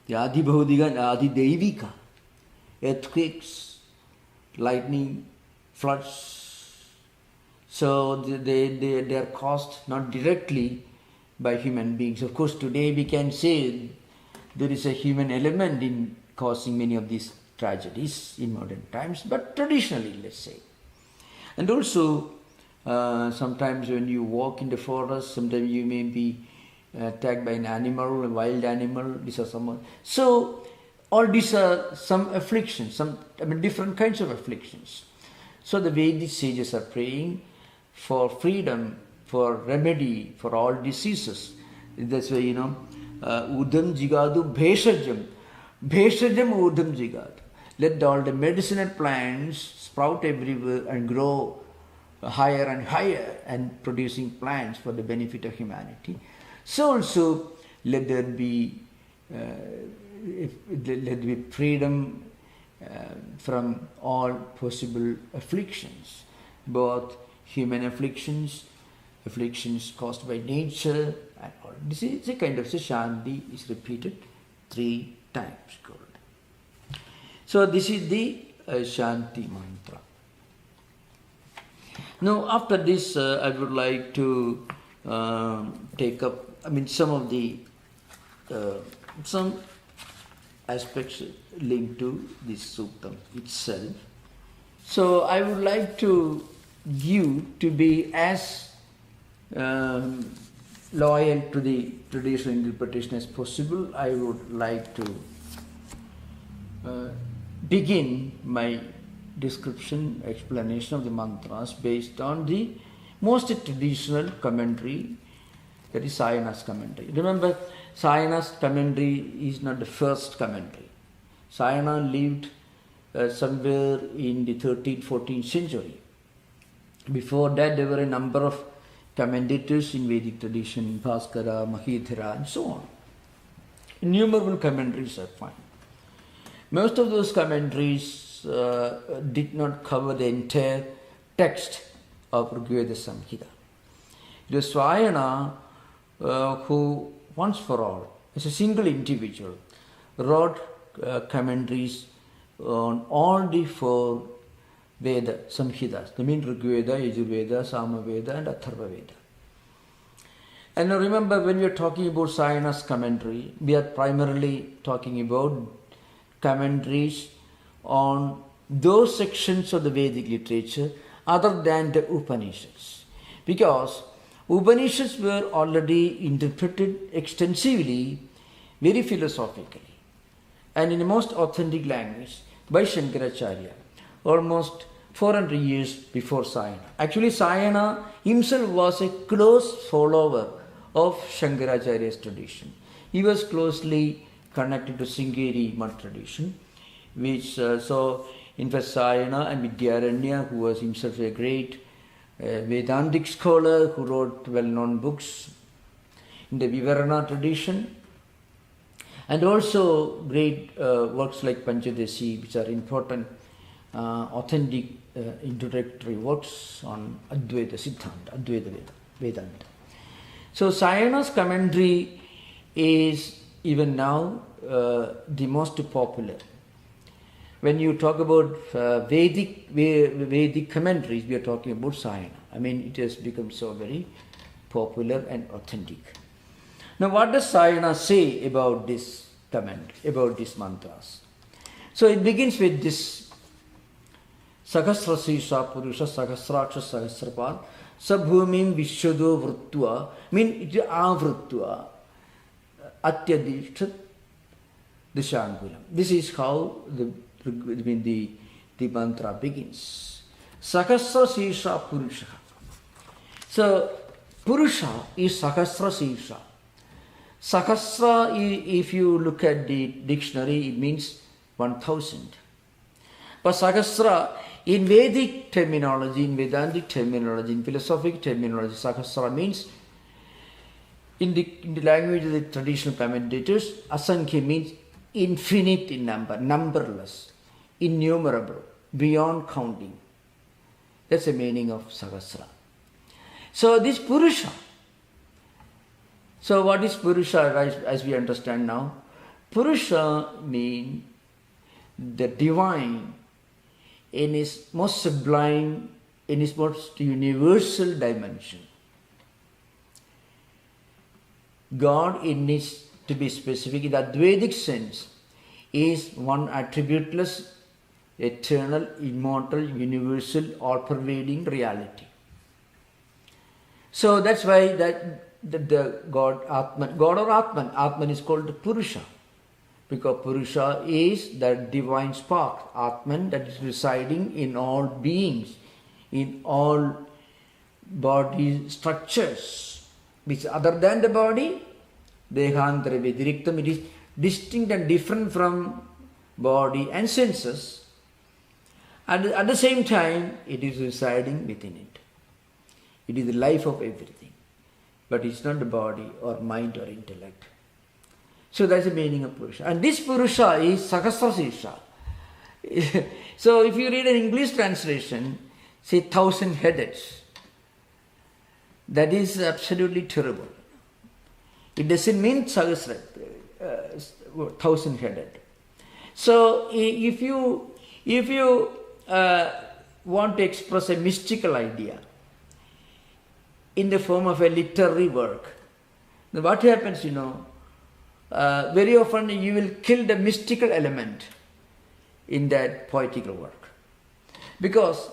the Adhibhaudika and Adhideivika, earthquakes, lightning, floods. So they are caused not directly by human beings. Of course, today we can say there is a human element in causing many of these tragedies in modern times, but traditionally, let's say. And also, sometimes when you walk in the forest, sometimes you may be attacked by an animal, a wild animal. These are some. So all these are some afflictions, different kinds of afflictions. So the Vedic sages are praying for freedom, for remedy for all diseases. That's why, Udam Jigadu Bheshajam. Bheshajam Udam Jigadu. Let all the medicinal plants sprout everywhere and grow higher and higher and producing plants for the benefit of humanity. So also let there be freedom from all possible afflictions, both human afflictions, afflictions caused by nature, and all. This is a kind of Shanti is repeated 3 times. So this is the Shanti mantra. Now after this I would like to take up some of the some aspects linked to this Suktam itself. So I would like to be as loyal to the traditional interpretation as possible. I would like to begin my description, explanation of the mantras based on the most traditional commentary, that is Sayana's commentary. Remember, Sayana's commentary is not the first commentary. Sayana lived somewhere in the 13th, 14th century. Before that, there were a number of commentators in Vedic tradition, Bhaskara, Mahidhara, and so on. Innumerable commentaries are found. Most of those commentaries did not cover the entire text of Rigveda Samhita. It was Swayana who, once for all, as a single individual, wrote commentaries on all the 4 Veda Samhitas, the mean Rigveda, Yajurveda, Samaveda, and Atharva Veda. And now remember, when we are talking about Sayana's commentary, we are primarily talking about commentaries on those sections of the Vedic literature other than the Upanishads. Because Upanishads were already interpreted extensively, very philosophically, and in the most authentic language by Shankaracharya, almost 400 years before Sayana. Actually, Sayana himself was a close follower of Shankaracharya's tradition. He was closely connected to Sringeri Mat tradition, which in fact Sayana and Vidyaranya, who was himself a great Vedantic scholar who wrote well-known books in the Vivarana tradition, and also great works like Panchadasi, which are important authentic introductory works on Advaita Siddhanta, Advaita Vedanta. So Sayana's commentary is even now the most popular. when you talk about Vedic commentaries, we are talking about Sayana. I mean, it has become so very popular and authentic. Now, what does Sayana say about this comment, about these mantras? So it begins with this Sahasra Sisha Purusha Sahasraksha Sahasrapal Sabhumim Vishwado Vrutva, mean it is Avrutva Atyadishtat Dishangulam. This is how the mantra begins. Sahasra Sisha Purusha. So Purusha is Sahasra Sisha. Sahasra, if you look at the dictionary, it means 1000. But Sahasra, in Vedic terminology, in Vedantic terminology, in philosophic terminology, Sahasra means, in the language of the traditional commentators, Asankhya means infinite in number, numberless, innumerable, beyond counting. That's the meaning of Sahasra. So this Purusha. So what is Purusha as we understand now? Purusha means the divine in its most sublime, in its most universal dimension. God, in its, to be specific, in the Advaitic sense, is one attributeless, eternal, immortal, universal, all-pervading reality. So that's why the God or Atman is called Purusha, because Purusha is the divine spark, Atman, that is residing in all beings, in all body structures, which other than the body, Dehantara Vediriktam, it is distinct and different from body and senses, and at the same time it is residing within it. It is the life of everything, but it's not the body or mind or intellect. So that's the meaning of Purusha. And this Purusha is Sahasrasisha. So if you read an English translation, say 1,000-headed, that is absolutely terrible. It doesn't mean Sahasra, 1,000-headed. So if you want to express a mystical idea in the form of a literary work, then what happens, very often you will kill the mystical element in that poetical work. Because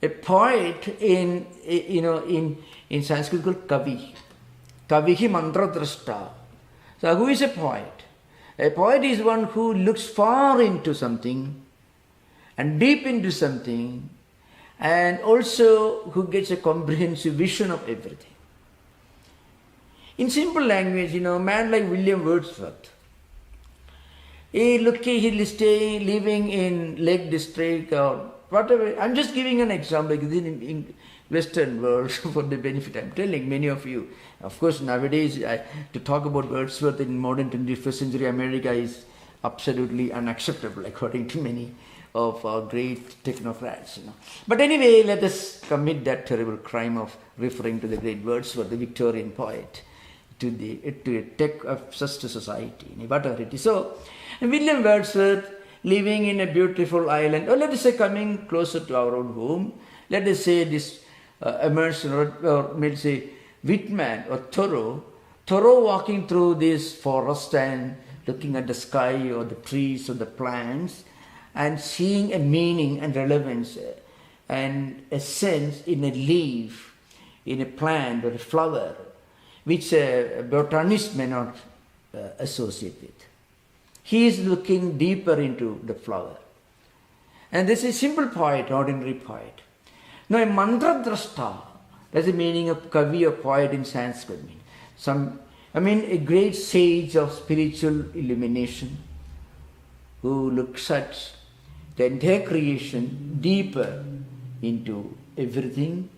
a poet in Sanskrit called Kavi. Kavihi mantra drashta. So who is a poet? A poet is one who looks far into something and deep into something, and also who gets a comprehensive vision of everything. In simple language, a man like William Wordsworth, he's staying, living in Lake District or whatever. I'm just giving an example because in Western world for the benefit. I'm telling many of you. Of course, nowadays to talk about Wordsworth in modern 21st century America is absolutely unacceptable, according to many of our great technocrats. But anyway, let us commit that terrible crime of referring to the great Wordsworth, the Victorian poet, to a tech of such a society, whatever it is. So, William Wordsworth, living in a beautiful island, or let us say coming closer to our own home, let us say this Emerson, or let's say Whitman or Thoreau walking through this forest and looking at the sky or the trees or the plants and seeing a meaning and relevance and a sense in a leaf, in a plant or a flower, which a botanist may not associate with. He is looking deeper into the flower. And this is a simple poet, ordinary poet. Now a mantra drashta, that's the meaning of kavi or poet in Sanskrit. A great sage of spiritual illumination who looks at the entire creation deeper into everything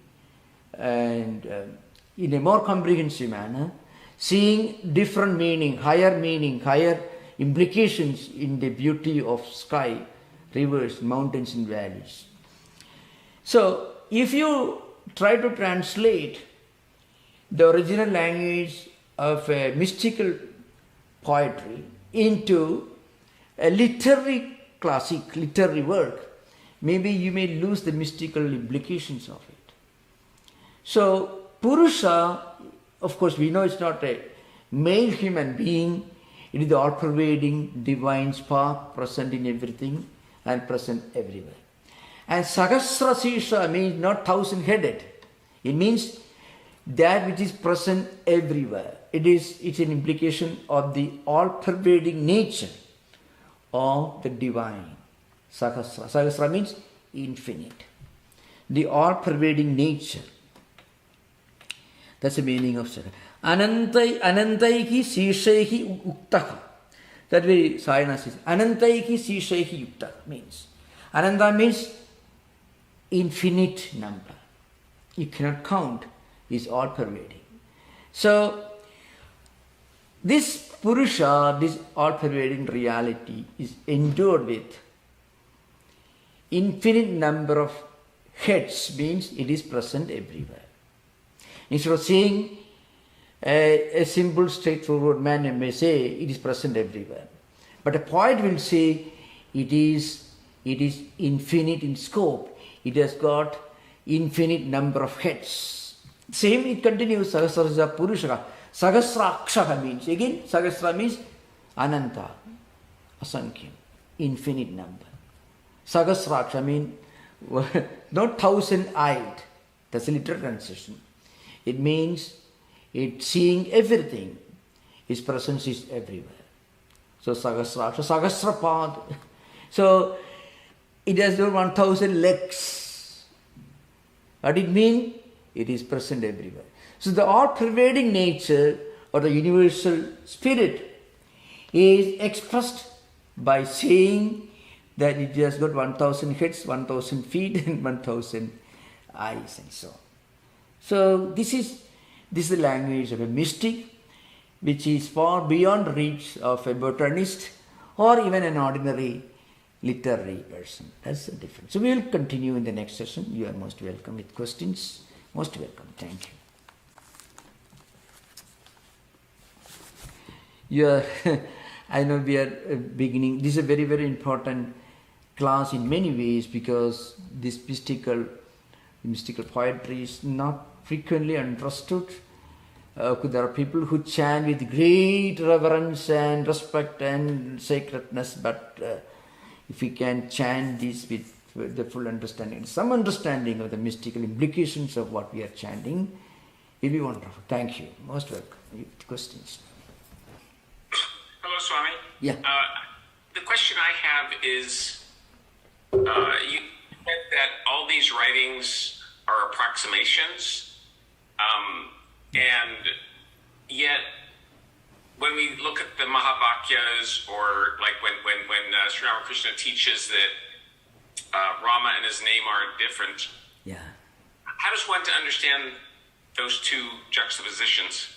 and in a more comprehensive manner, seeing different meaning, higher implications in the beauty of sky, rivers, mountains and valleys. So, if you try to translate the original language of a mystical poetry into a literary classic literary work, maybe you may lose the mystical implications of it. So, Purusha, of course, we know it's not a male human being, it is the all-pervading divine spark present in everything and present everywhere. And Sahasra Sisha means not 1,000-headed. It means that which is present everywhere. It's an implication of the all-pervading nature of the divine. Sahasra. Sahasra means infinite. The all-pervading nature. That's the meaning of Sahasra. Anantaihi Sishaihi Uktaha. That way Sayana says. Anantaihi Sishaihi Uktaha means. Ananta means infinite number. You cannot count. It's all-pervading. So, this Purusha, this all-pervading reality is endowed with infinite number of heads, means it is present everywhere. Instead of saying a simple, straightforward man may say it is present everywhere. But a poet will say it is infinite in scope. It has got infinite number of heads. Same, it continues, Sahasra Purusha. Sahasra Akshaha means, again, Sahasra means Ananta, Asankhya, infinite number. Sahasra Aksha means not 1,000-eyed. That's a literal translation. It means it's seeing everything. His presence is everywhere. So Sahasra Aksha, Sahasrapad. So it has got 1,000 legs. What it means? It is present everywhere. So the all-pervading nature or the universal spirit is expressed by saying that it has got 1,000 heads, 1,000 feet and 1,000 eyes and so on. So this is the language of a mystic, which is far beyond reach of a botanist or even an ordinary literary person. That's the difference. So we will continue in the next session. You are most welcome with questions. Most welcome. Thank you. I know we are beginning. This is a very, very important class in many ways because this mystical poetry is not frequently understood. There are people who chant with great reverence and respect and sacredness, but if we can chant this with the full understanding, some understanding of the mystical implications of what we are chanting, it will be wonderful. Thank you. Most welcome. Questions? Hello, Swami. Yeah. The question I have is, you said that all these writings are approximations, and yet when we look at the Mahabhagyas, or like when Sri Ramakrishna teaches that Rama and his name are different, Yeah. how does one to understand those two juxtapositions?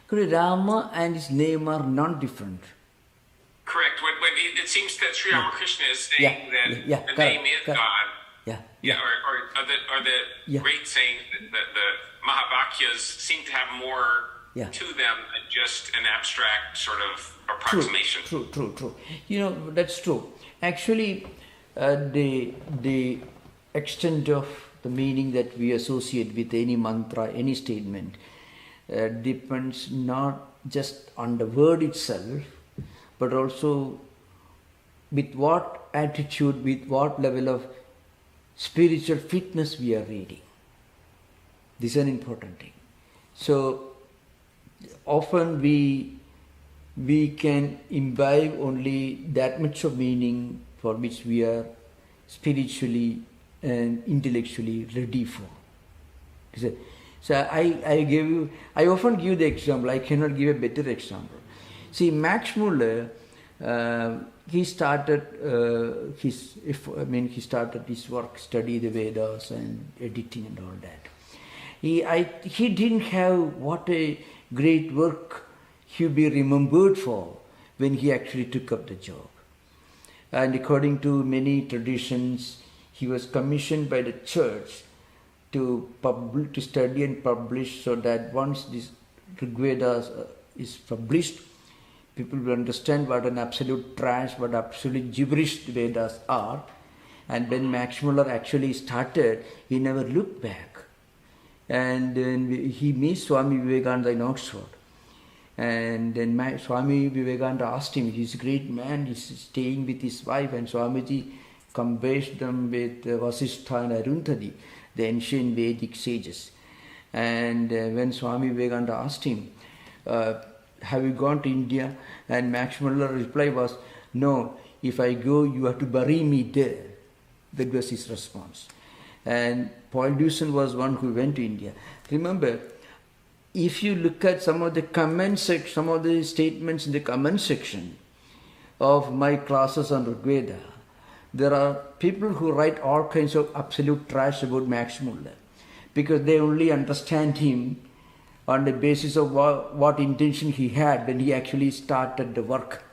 Rama and his name are not different. Correct. When it seems that Sri Ramakrishna is saying that the name is God. Yeah. Or the great saying that the Mahabhagyas seem to have more to them than just an abstract sort of approximation. True. You know, that's true. Actually, the extent of the meaning that we associate with any mantra, any statement, depends not just on the word itself, but also with what attitude, with what level of spiritual fitness we are reading. This is an important thing. So often we can imbibe only that much of meaning for which we are spiritually and intellectually ready for. So I often give the example, I cannot give a better example. See, Max Muller, he started his work, study the Vedas and editing and all that. He didn't have what a great work he'll be remembered for when he actually took up the job. And according to many traditions, he was commissioned by the church to study and publish, so that once this Rig Veda is published, people will understand what an absolute trash, what absolute gibberish the Vedas are. And when Max Muller actually started, he never looked back. And then he meets Swami Vivekananda in Oxford. And then Swami Vivekananda asked him, he's a great man, he's staying with his wife, and Swamiji compares them with Vasishtha and Arundhati, the ancient Vedic sages. And when Swami Vivekananda asked him, have you gone to India? And Max Muller's reply was, no, if I go, you have to bury me there. That was his response. And Paul Deussen was one who went to India. Remember, if you look at some of the comment section, some of the statements in the comment section of my classes on Rigveda, there are people who write all kinds of absolute trash about Max Muller because they only understand him on the basis of what intention he had when he actually started the work.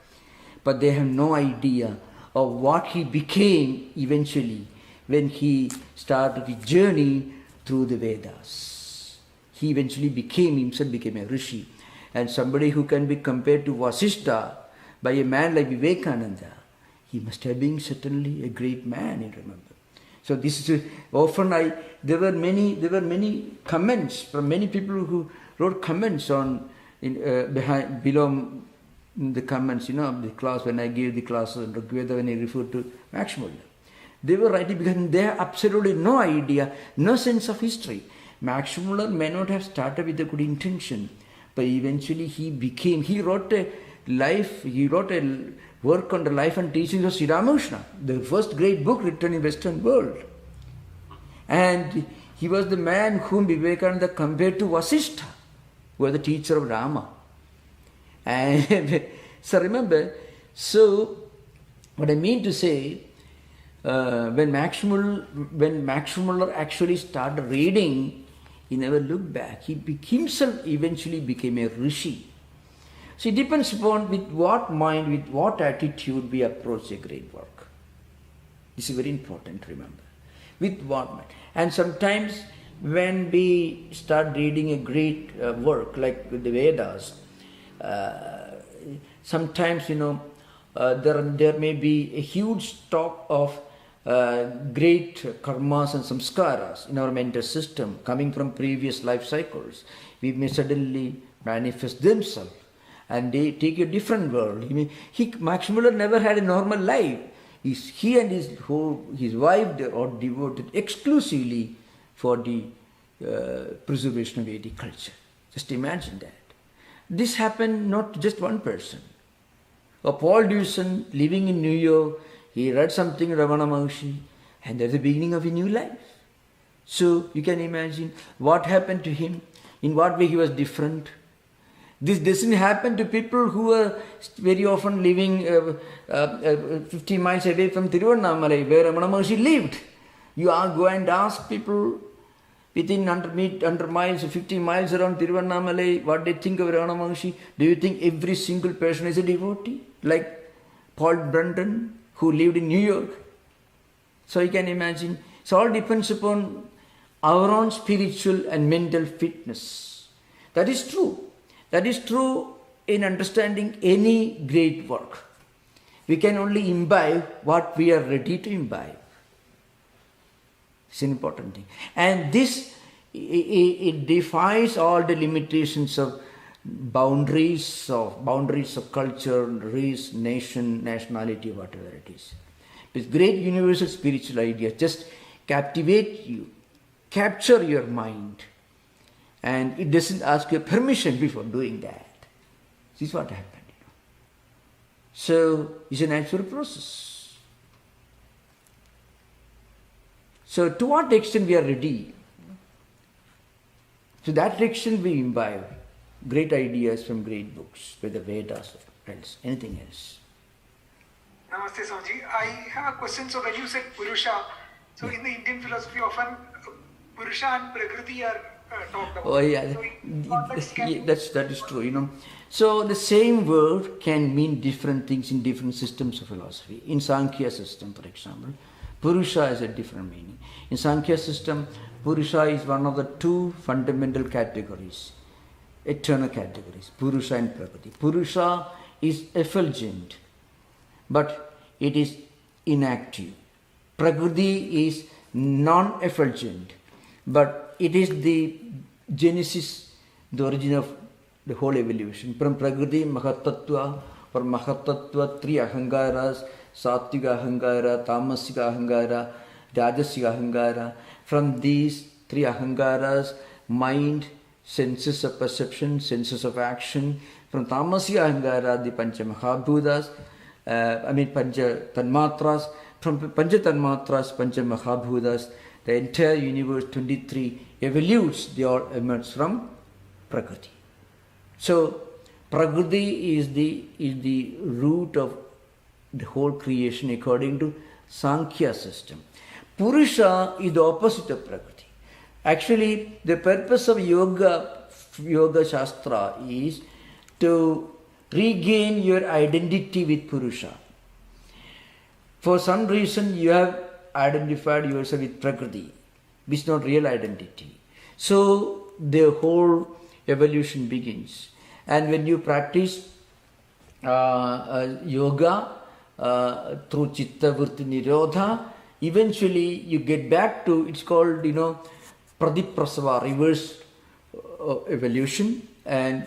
But they have no idea of what he became eventually when he started the journey through the Vedas. He eventually himself became a rishi. And somebody who can be compared to Vasishtha by a man like Vivekananda, he must have been certainly a great man, you remember. So this is often there were many comments from many people who wrote comments on below the comments, of the class when I gave the class on Rigveda when I referred to Max Muller. They were writing because they have absolutely no idea, no sense of history. Max Muller may not have started with a good intention, but eventually he wrote a work on the life and teachings of Sri Ramakrishna, the first great book written in Western world. And he was the man whom Vivekananda compared to Vasishtha, who was the teacher of Rama. And so remember, what I mean to say, when Max Muller actually started reading, he never looked back. He himself eventually became a rishi. So it depends upon with what mind, with what attitude we approach a great work. This is very important, remember. With what mind. And sometimes when we start reading a great work like the Vedas, sometimes, there may be a huge stock of great karmas and samskaras in our mental system coming from previous life cycles. We may suddenly manifest themselves and they take a different world. Max Muller never had a normal life. He and his wife are devoted exclusively for the preservation of Vedic culture. Just imagine that. This happened not to just one person. Paul Deussen, living in New York, he read something in Ramana Maharshi, and that's the beginning of a new life. So you can imagine what happened to him, in what way he was different. This doesn't happen to people who are very often living 50 miles away from Tiruvannamalai, where Ramana Maharshi lived. You go and ask people within 100 miles, 50 miles around Tiruvannamalai, what they think of Ramana Maharshi. Do you think every single person is a devotee? Like Paul Brunton, who lived in New York. So you can imagine. So all depends upon our own spiritual and mental fitness. That is true. That is true in understanding any great work. We can only imbibe what we are ready to imbibe. It's an important thing. And this, it defies all the limitations of boundaries of culture, race, nation, nationality, whatever it is. This great universal spiritual idea just captivate you, capture your mind, and it doesn't ask your permission before doing that. This is what happened. So it's a natural process. So to what extent we are ready? To that extent we imbibe great ideas from great books, whether Vedas or else, anything else. Namaste, Swamiji. I have a question. So when you said Purusha, so in the Indian philosophy often Purusha and Prakriti are talked about. Oh yeah, So that is true, So the same word can mean different things in different systems of philosophy. In Sankhya system, for example, Purusha has a different meaning. In Sankhya system, Purusha is one of the two fundamental categories, eternal categories, Purusha and Prakriti. Purusha is effulgent, but it is inactive. Prakriti is non-effulgent, but it is the genesis, the origin of the whole evolution. From Prakriti, Mahatattva, or Mahatattva, three ahangaras, Sattvika ahangara, Tamasika ahangara, Rajasika ahangara. From these three ahangaras, mind, senses of perception, senses of action. From Tamasika ahangara, the Pancha Mahabhutas, Pancha Tanmatras. From Pancha Tanmatras, Pancha Mahabhutas, the entire universe, 23 evolutes, they all emerge from Prakriti. So, Prakriti is the root of the whole creation according to Sankhya system. Purusha is the opposite of Prakriti. Actually, the purpose of Yoga Shastra is to regain your identity with Purusha. For some reason, you have identified yourself with Prakriti, which is not real identity. So, the whole evolution begins. And when you practice yoga through Chitta Vritti Nirodha, eventually you get back to, it's called, Pradiprasava, reverse evolution. And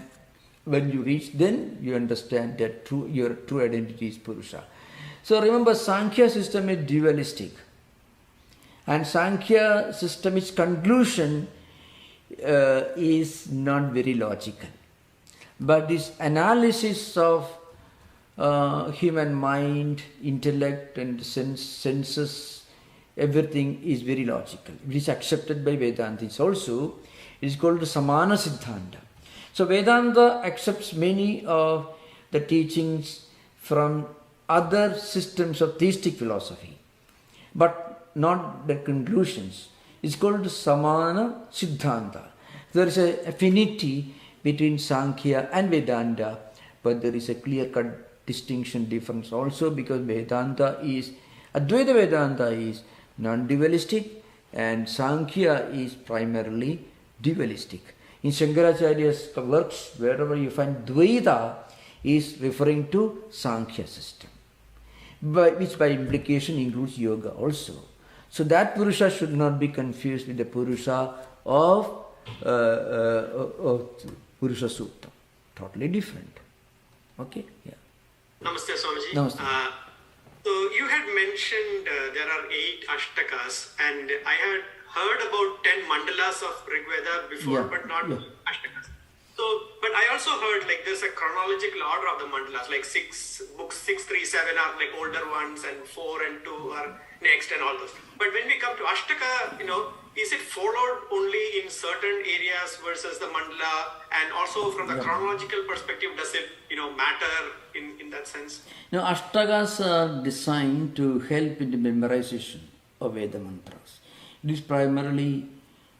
when you reach, then you understand that your true identity is Purusha. So remember, Sankhya system is dualistic. And Sankhya system, its conclusion is not very logical. But this analysis of human mind, intellect and senses, everything is very logical. It is accepted by Vedantis also. It is called Samana Siddhanta. So Vedanta accepts many of the teachings from other systems of theistic philosophy, but not the conclusions. It's called Samana Siddhanta. There is an affinity between Sankhya and Vedanta, but there is a clear-cut distinction difference also, because Advaita Vedanta is non-dualistic and Sankhya is primarily dualistic. In Shankaracharya's works, wherever you find Dvaita is referring to Sankhya system, which by implication includes yoga also. So that Purusha should not be confused with the Purusha of Purusha Suktam. Totally different. Okay? Yeah. Namaste, Swamiji. Namaste. So you had mentioned there are 8 Ashtakas, and I had heard about 10 mandalas of Rigveda before, but not Ashtakas. So, but I also heard there's a chronological order of the mandalas, books 6, 3, 7 are older ones, and 4 and 2 are next, and all those. But when we come to Ashtaka, is it followed only in certain areas versus the mandala, and also from the chronological perspective, does it matter in that sense? Now, Ashtakas are designed to help in the memorization of Veda mantras. It is primarily,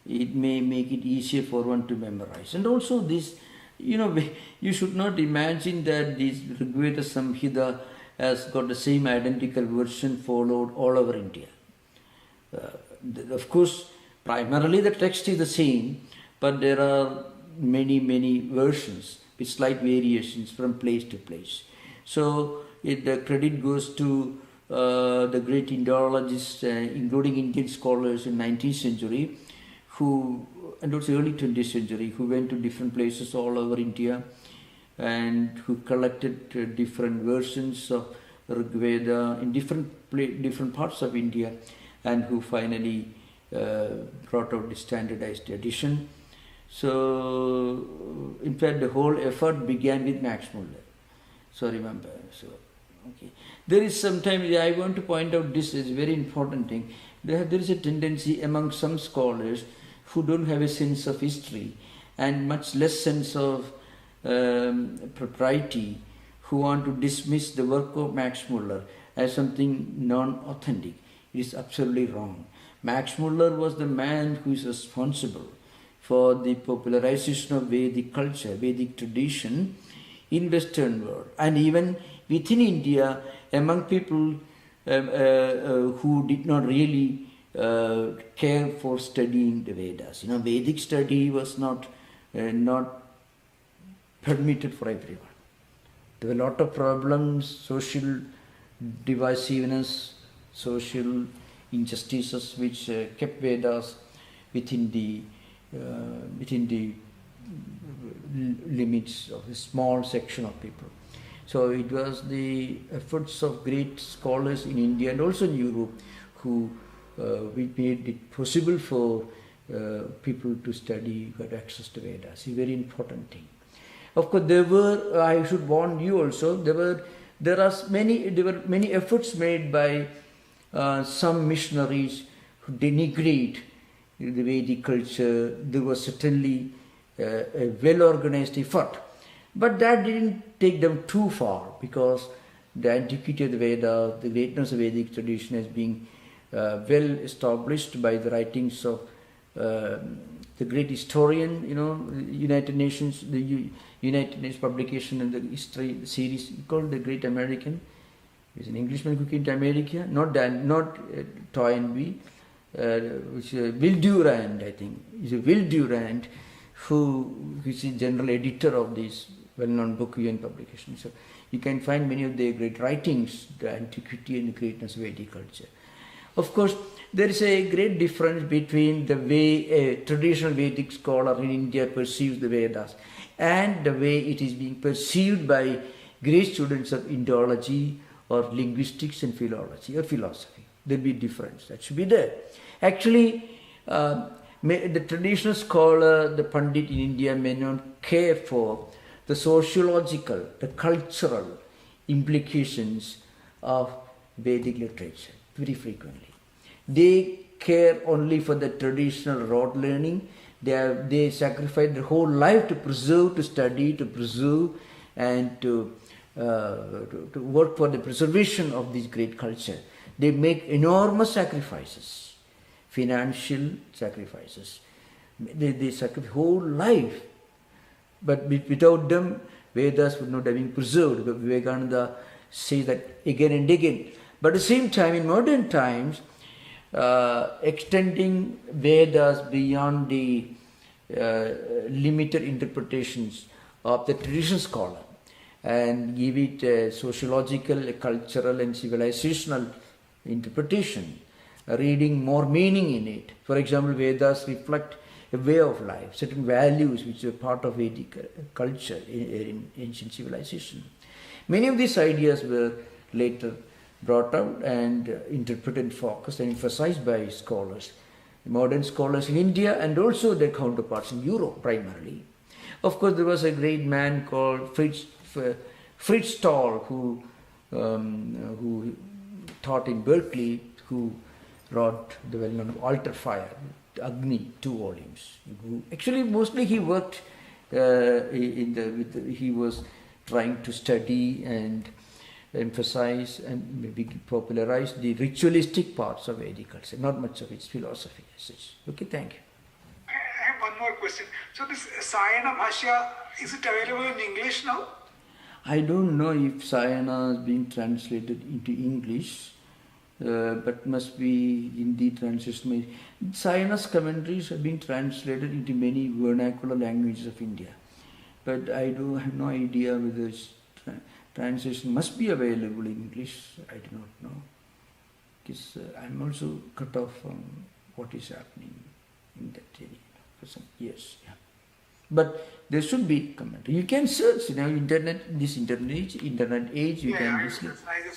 it may make it easier for one to memorize. And also this, you should not imagine that this Rigveda Samhita has got the same identical version followed all over India. Of course, primarily the text is the same, but there are many versions with slight variations from place to place. So the credit goes to the great Indologists, including Indian scholars in 19th century, and also early 20th century, who went to different places all over India and who collected different versions of Rigveda in different parts of India, and who finally brought out the standardized edition. So, in fact, the whole effort began with Max Muller. So, remember. So, okay. There is sometimes, I want to point out this is a very important thing. There is a tendency among some scholars who don't have a sense of history and much less sense of propriety, who want to dismiss the work of Max Muller as something non-authentic. It is absolutely wrong. Max Muller was the man who is responsible for the popularization of Vedic culture, Vedic tradition in Western world, and even within India among people who did not really care for studying the Vedas. Vedic study was not permitted for everyone. There were a lot of problems, social divisiveness, social injustices, which kept Vedas within the limits of a small section of people. So it was the efforts of great scholars in India and also in Europe who made it possible for people to study, got access to Vedas. It's a very important thing. Of course, there were, I should warn you also, there were many efforts made by some missionaries who denigrate the Vedic culture. There was certainly a well-organized effort. But that didn't take them too far, because the antiquity of the Vedas, the greatness of Vedic tradition has been well established by the writings of the great historian, United Nations, the United Nations publication in the history series called The Great American. He's an Englishman who came to America, not Toynbee, which is Will Durant, I think. He's a Will Durant who is the general editor of this well-known book, UN publication. So you can find many of their great writings, the antiquity and the greatness of Vedic culture. Of course, there is a great difference between the way a traditional Vedic scholar in India perceives the Vedas and the way it is being perceived by great students of Indology or linguistics and philology or philosophy. There will be a difference. That should be there. Actually, the traditional scholar, the Pandit in India, may not care for the sociological, the cultural implications of Vedic literature very frequently. They care only for the traditional rote learning. They sacrifice their whole life to preserve, to study, to preserve, and to work for the preservation of this great culture. They make enormous sacrifices, financial sacrifices. They sacrifice whole life. But without them, Vedas would not have been preserved. Vivekananda says that again and again. But at the same time, in modern times, extending Vedas beyond the limited interpretations of the traditional scholar and give it a sociological, a cultural and civilizational interpretation, reading more meaning in it. For example, Vedas reflect a way of life, certain values which are part of Vedic culture in ancient civilization. Many of these ideas were later brought out and interpreted, focused and emphasized by scholars, modern scholars in India and also their counterparts in Europe primarily. Of course, there was a great man called Fritz Stahl who taught in Berkeley, who wrote the well-known Altar Fire, Agni, 2 volumes. Actually, mostly he worked he was trying to study and emphasize and maybe popularize the ritualistic parts of Vedic culture, not much of its philosophy as such. Okay, thank you. I have one more question. So this Sayana Bhashya, is it available in English now? I don't know if Sayana is being translated into English, but must be Hindi translation. Sayana's commentaries have been translated into many vernacular languages of India, but I have no idea whether its translation must be available in English. I do not know, because I'm also cut off from what is happening in that area for some years. Yeah. But there should be commentary. You can search, internet, this internet age, you can just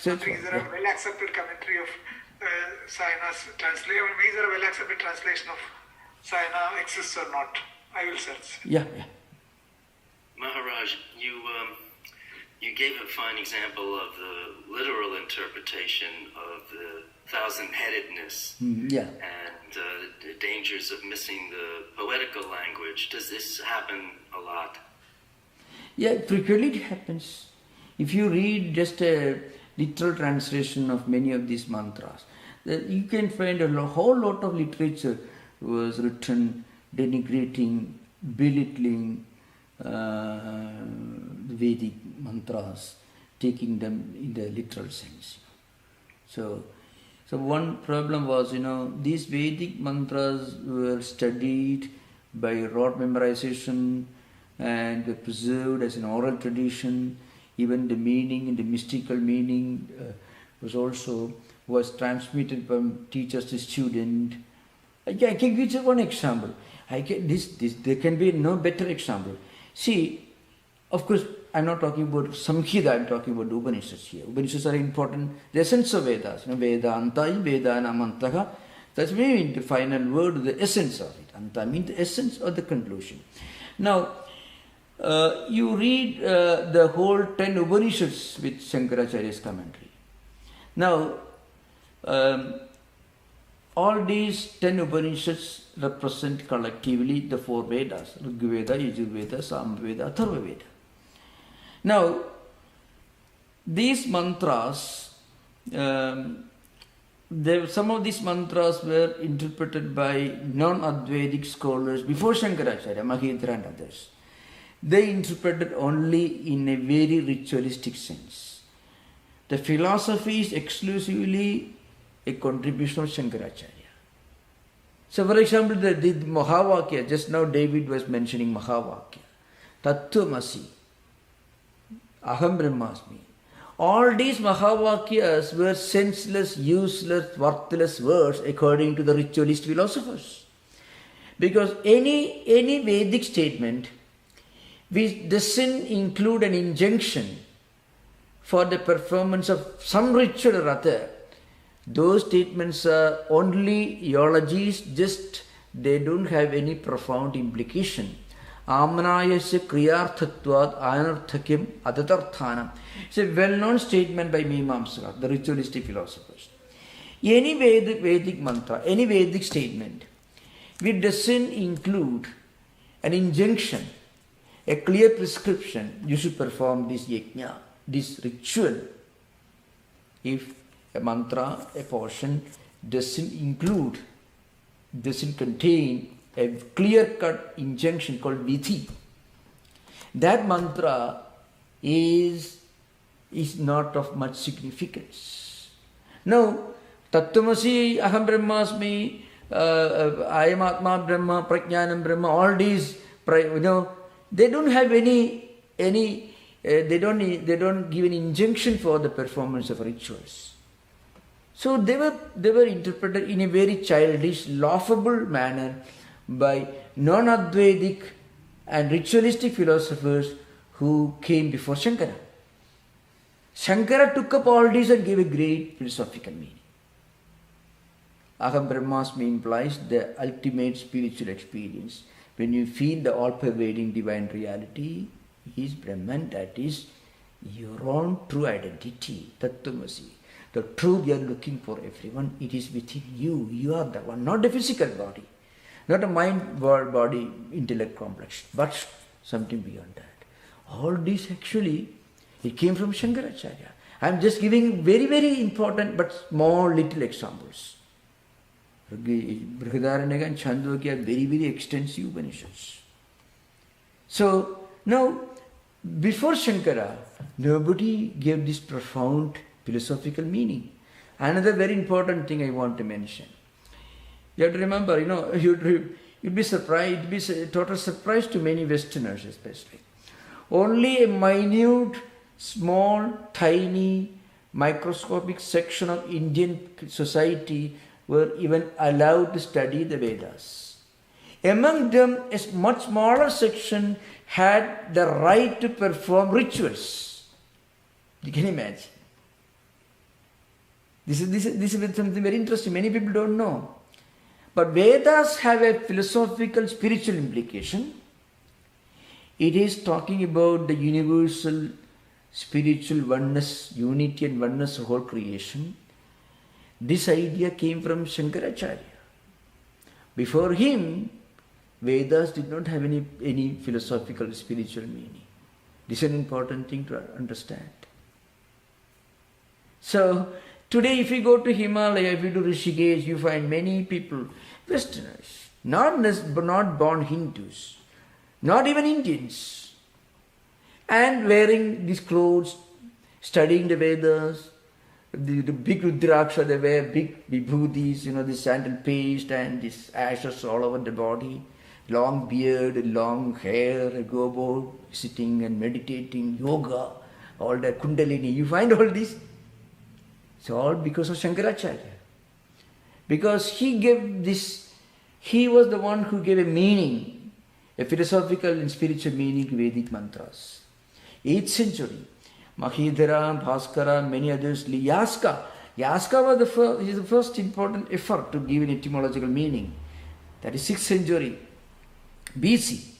search for it. Is there a well-accepted commentary of Sayana's translation? Is there a well-accepted translation of Sayana exists or not? I will search. Yeah. Maharaj, you gave a fine example of the literal interpretation of the thousand-headedness and the dangers of missing the poetical language. Does this happen a lot? Yeah, frequently it happens. If you read just a literal translation of many of these mantras, you can find a whole lot of literature was written denigrating, belittling the Vedic mantras, taking them in the literal sense. So one problem was, these Vedic mantras were studied by rote memorization and were preserved as an oral tradition Even the meaning, the mystical meaning was transmitted from teachers to student. I can give you one example. There can be no better example. See, of course, I'm not talking about Samhita, I'm talking about Upanishads here. Upanishads are important, the essence of Vedas. Vedanta, Vedanam, that's meaning the final word, the essence of it. Anta means the essence or the conclusion. Now, you read the whole 10 Upanishads with Shankaracharya's commentary. Now, all these 10 Upanishads represent collectively the 4 Vedas, Rigveda, Yajurveda, Samveda, Atharvaveda. Now, these mantras, some of these mantras were interpreted by non-Advaitic scholars before Shankaracharya, Mahindra and others. They interpreted only in a very ritualistic sense. The philosophy is exclusively a contribution of Shankaracharya. So, for example, the Mahavakya, just now David was mentioning Mahavakya, Tattwamasi, Aham Brahmasmi. All these Mahavakyas were senseless, useless, worthless words according to the ritualist philosophers. Because any Vedic statement which doesn't include an injunction for the performance of some ritual or other, those statements are only eulogies, just they don't have any profound implication. Amnayasya kriyarthatvad anarthakyam adatarthanam. It's a well-known statement by Mimamsaka, the ritualistic philosophers. Any Vedic mantra, any Vedic statement which doesn't include an injunction, a clear prescription, you should perform this yajna, this ritual. If a mantra, a portion doesn't contain a clear-cut injunction called vidhi, that mantra is not of much significance. Now, Tattvamasi, Aham Brahmasmi, Ayam Atma Brahma, Prajnanam Brahma, all these, they don't have they don't give an injunction for the performance of rituals. So they were interpreted in a very childish, laughable manner by non-Advaitic and ritualistic philosophers who came before Shankara. Shankara took up all these and gave a great philosophical meaning. Aham Brahmasmi implies the ultimate spiritual experience. When you feel the all-pervading divine reality is Brahman, that is your own true identity, Tattvamasi. The truth you are looking for, everyone, it is within you. You are the one, not the physical body, not a mind, world, body, intellect complex, but something beyond that. All this actually, it came from Shankaracharya. I am just giving very, very important but small little examples. Brihadaranyaka and Chandogya are very, very extensive Upanishads. So, now, before Shankara, nobody gave this profound philosophical meaning. Another very important thing I want to mention. You have to remember, you'd be surprised, it'd be a total surprise to many Westerners especially. Only a minute, small, tiny, microscopic section of Indian society were even allowed to study the Vedas. Among them, a much smaller section had the right to perform rituals. You can imagine. This is something very interesting. Many people don't know. But Vedas have a philosophical, spiritual implication. It is talking about the universal spiritual oneness, unity and oneness of whole creation. This idea came from Shankaracharya. Before him, Vedas did not have any philosophical, spiritual meaning. This is an important thing to understand. So, today if you go to Himalaya, if you do Rishikesh, you find many people, Westerners, not born Hindus, not even Indians, and wearing these clothes, studying the Vedas, the big Rudraksha, they wear big vibhutis, this sandal paste and this ashes all over the body, long beard, long hair, go about sitting and meditating, yoga, all the Kundalini. You find all this? It's all because of Shankaracharya. Because he gave this, he was the one who gave a meaning, a philosophical and spiritual meaning to Vedic mantras. 8th century, Mahidhara, Bhaskara, many others, Yaska. Yaska was the first important effort to give an etymological meaning. That is 6th century BC.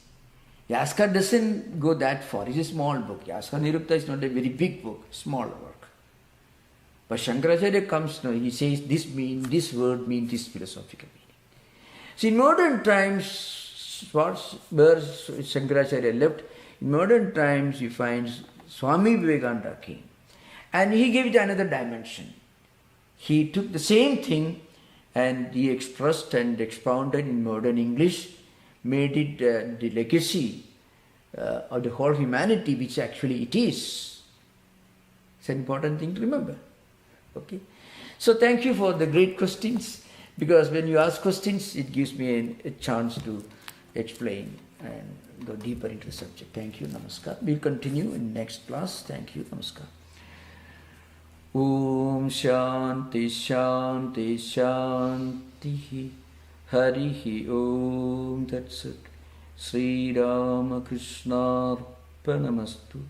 Yaska doesn't go that far. It's a small book. Yaska Nirupta is not a very big book, small work. But Shankaracharya comes now, he says this word means this philosophical meaning. So in modern times, where Shankaracharya left, in modern times you find Swami Vivekananda came. And he gave it another dimension. He took the same thing and he expressed and expounded in modern English, made it the legacy of the whole humanity, which actually it is. It's an important thing to remember. Okay. So thank you for the great questions, because when you ask questions, it gives me a chance to explain and go deeper into the subject. Thank you. Namaskar. We'll continue in next class. Thank you. Namaskar. Om Shanti Shanti Shanti Harihi Om Tatsat Sri Rama Krishna Arpanamastu.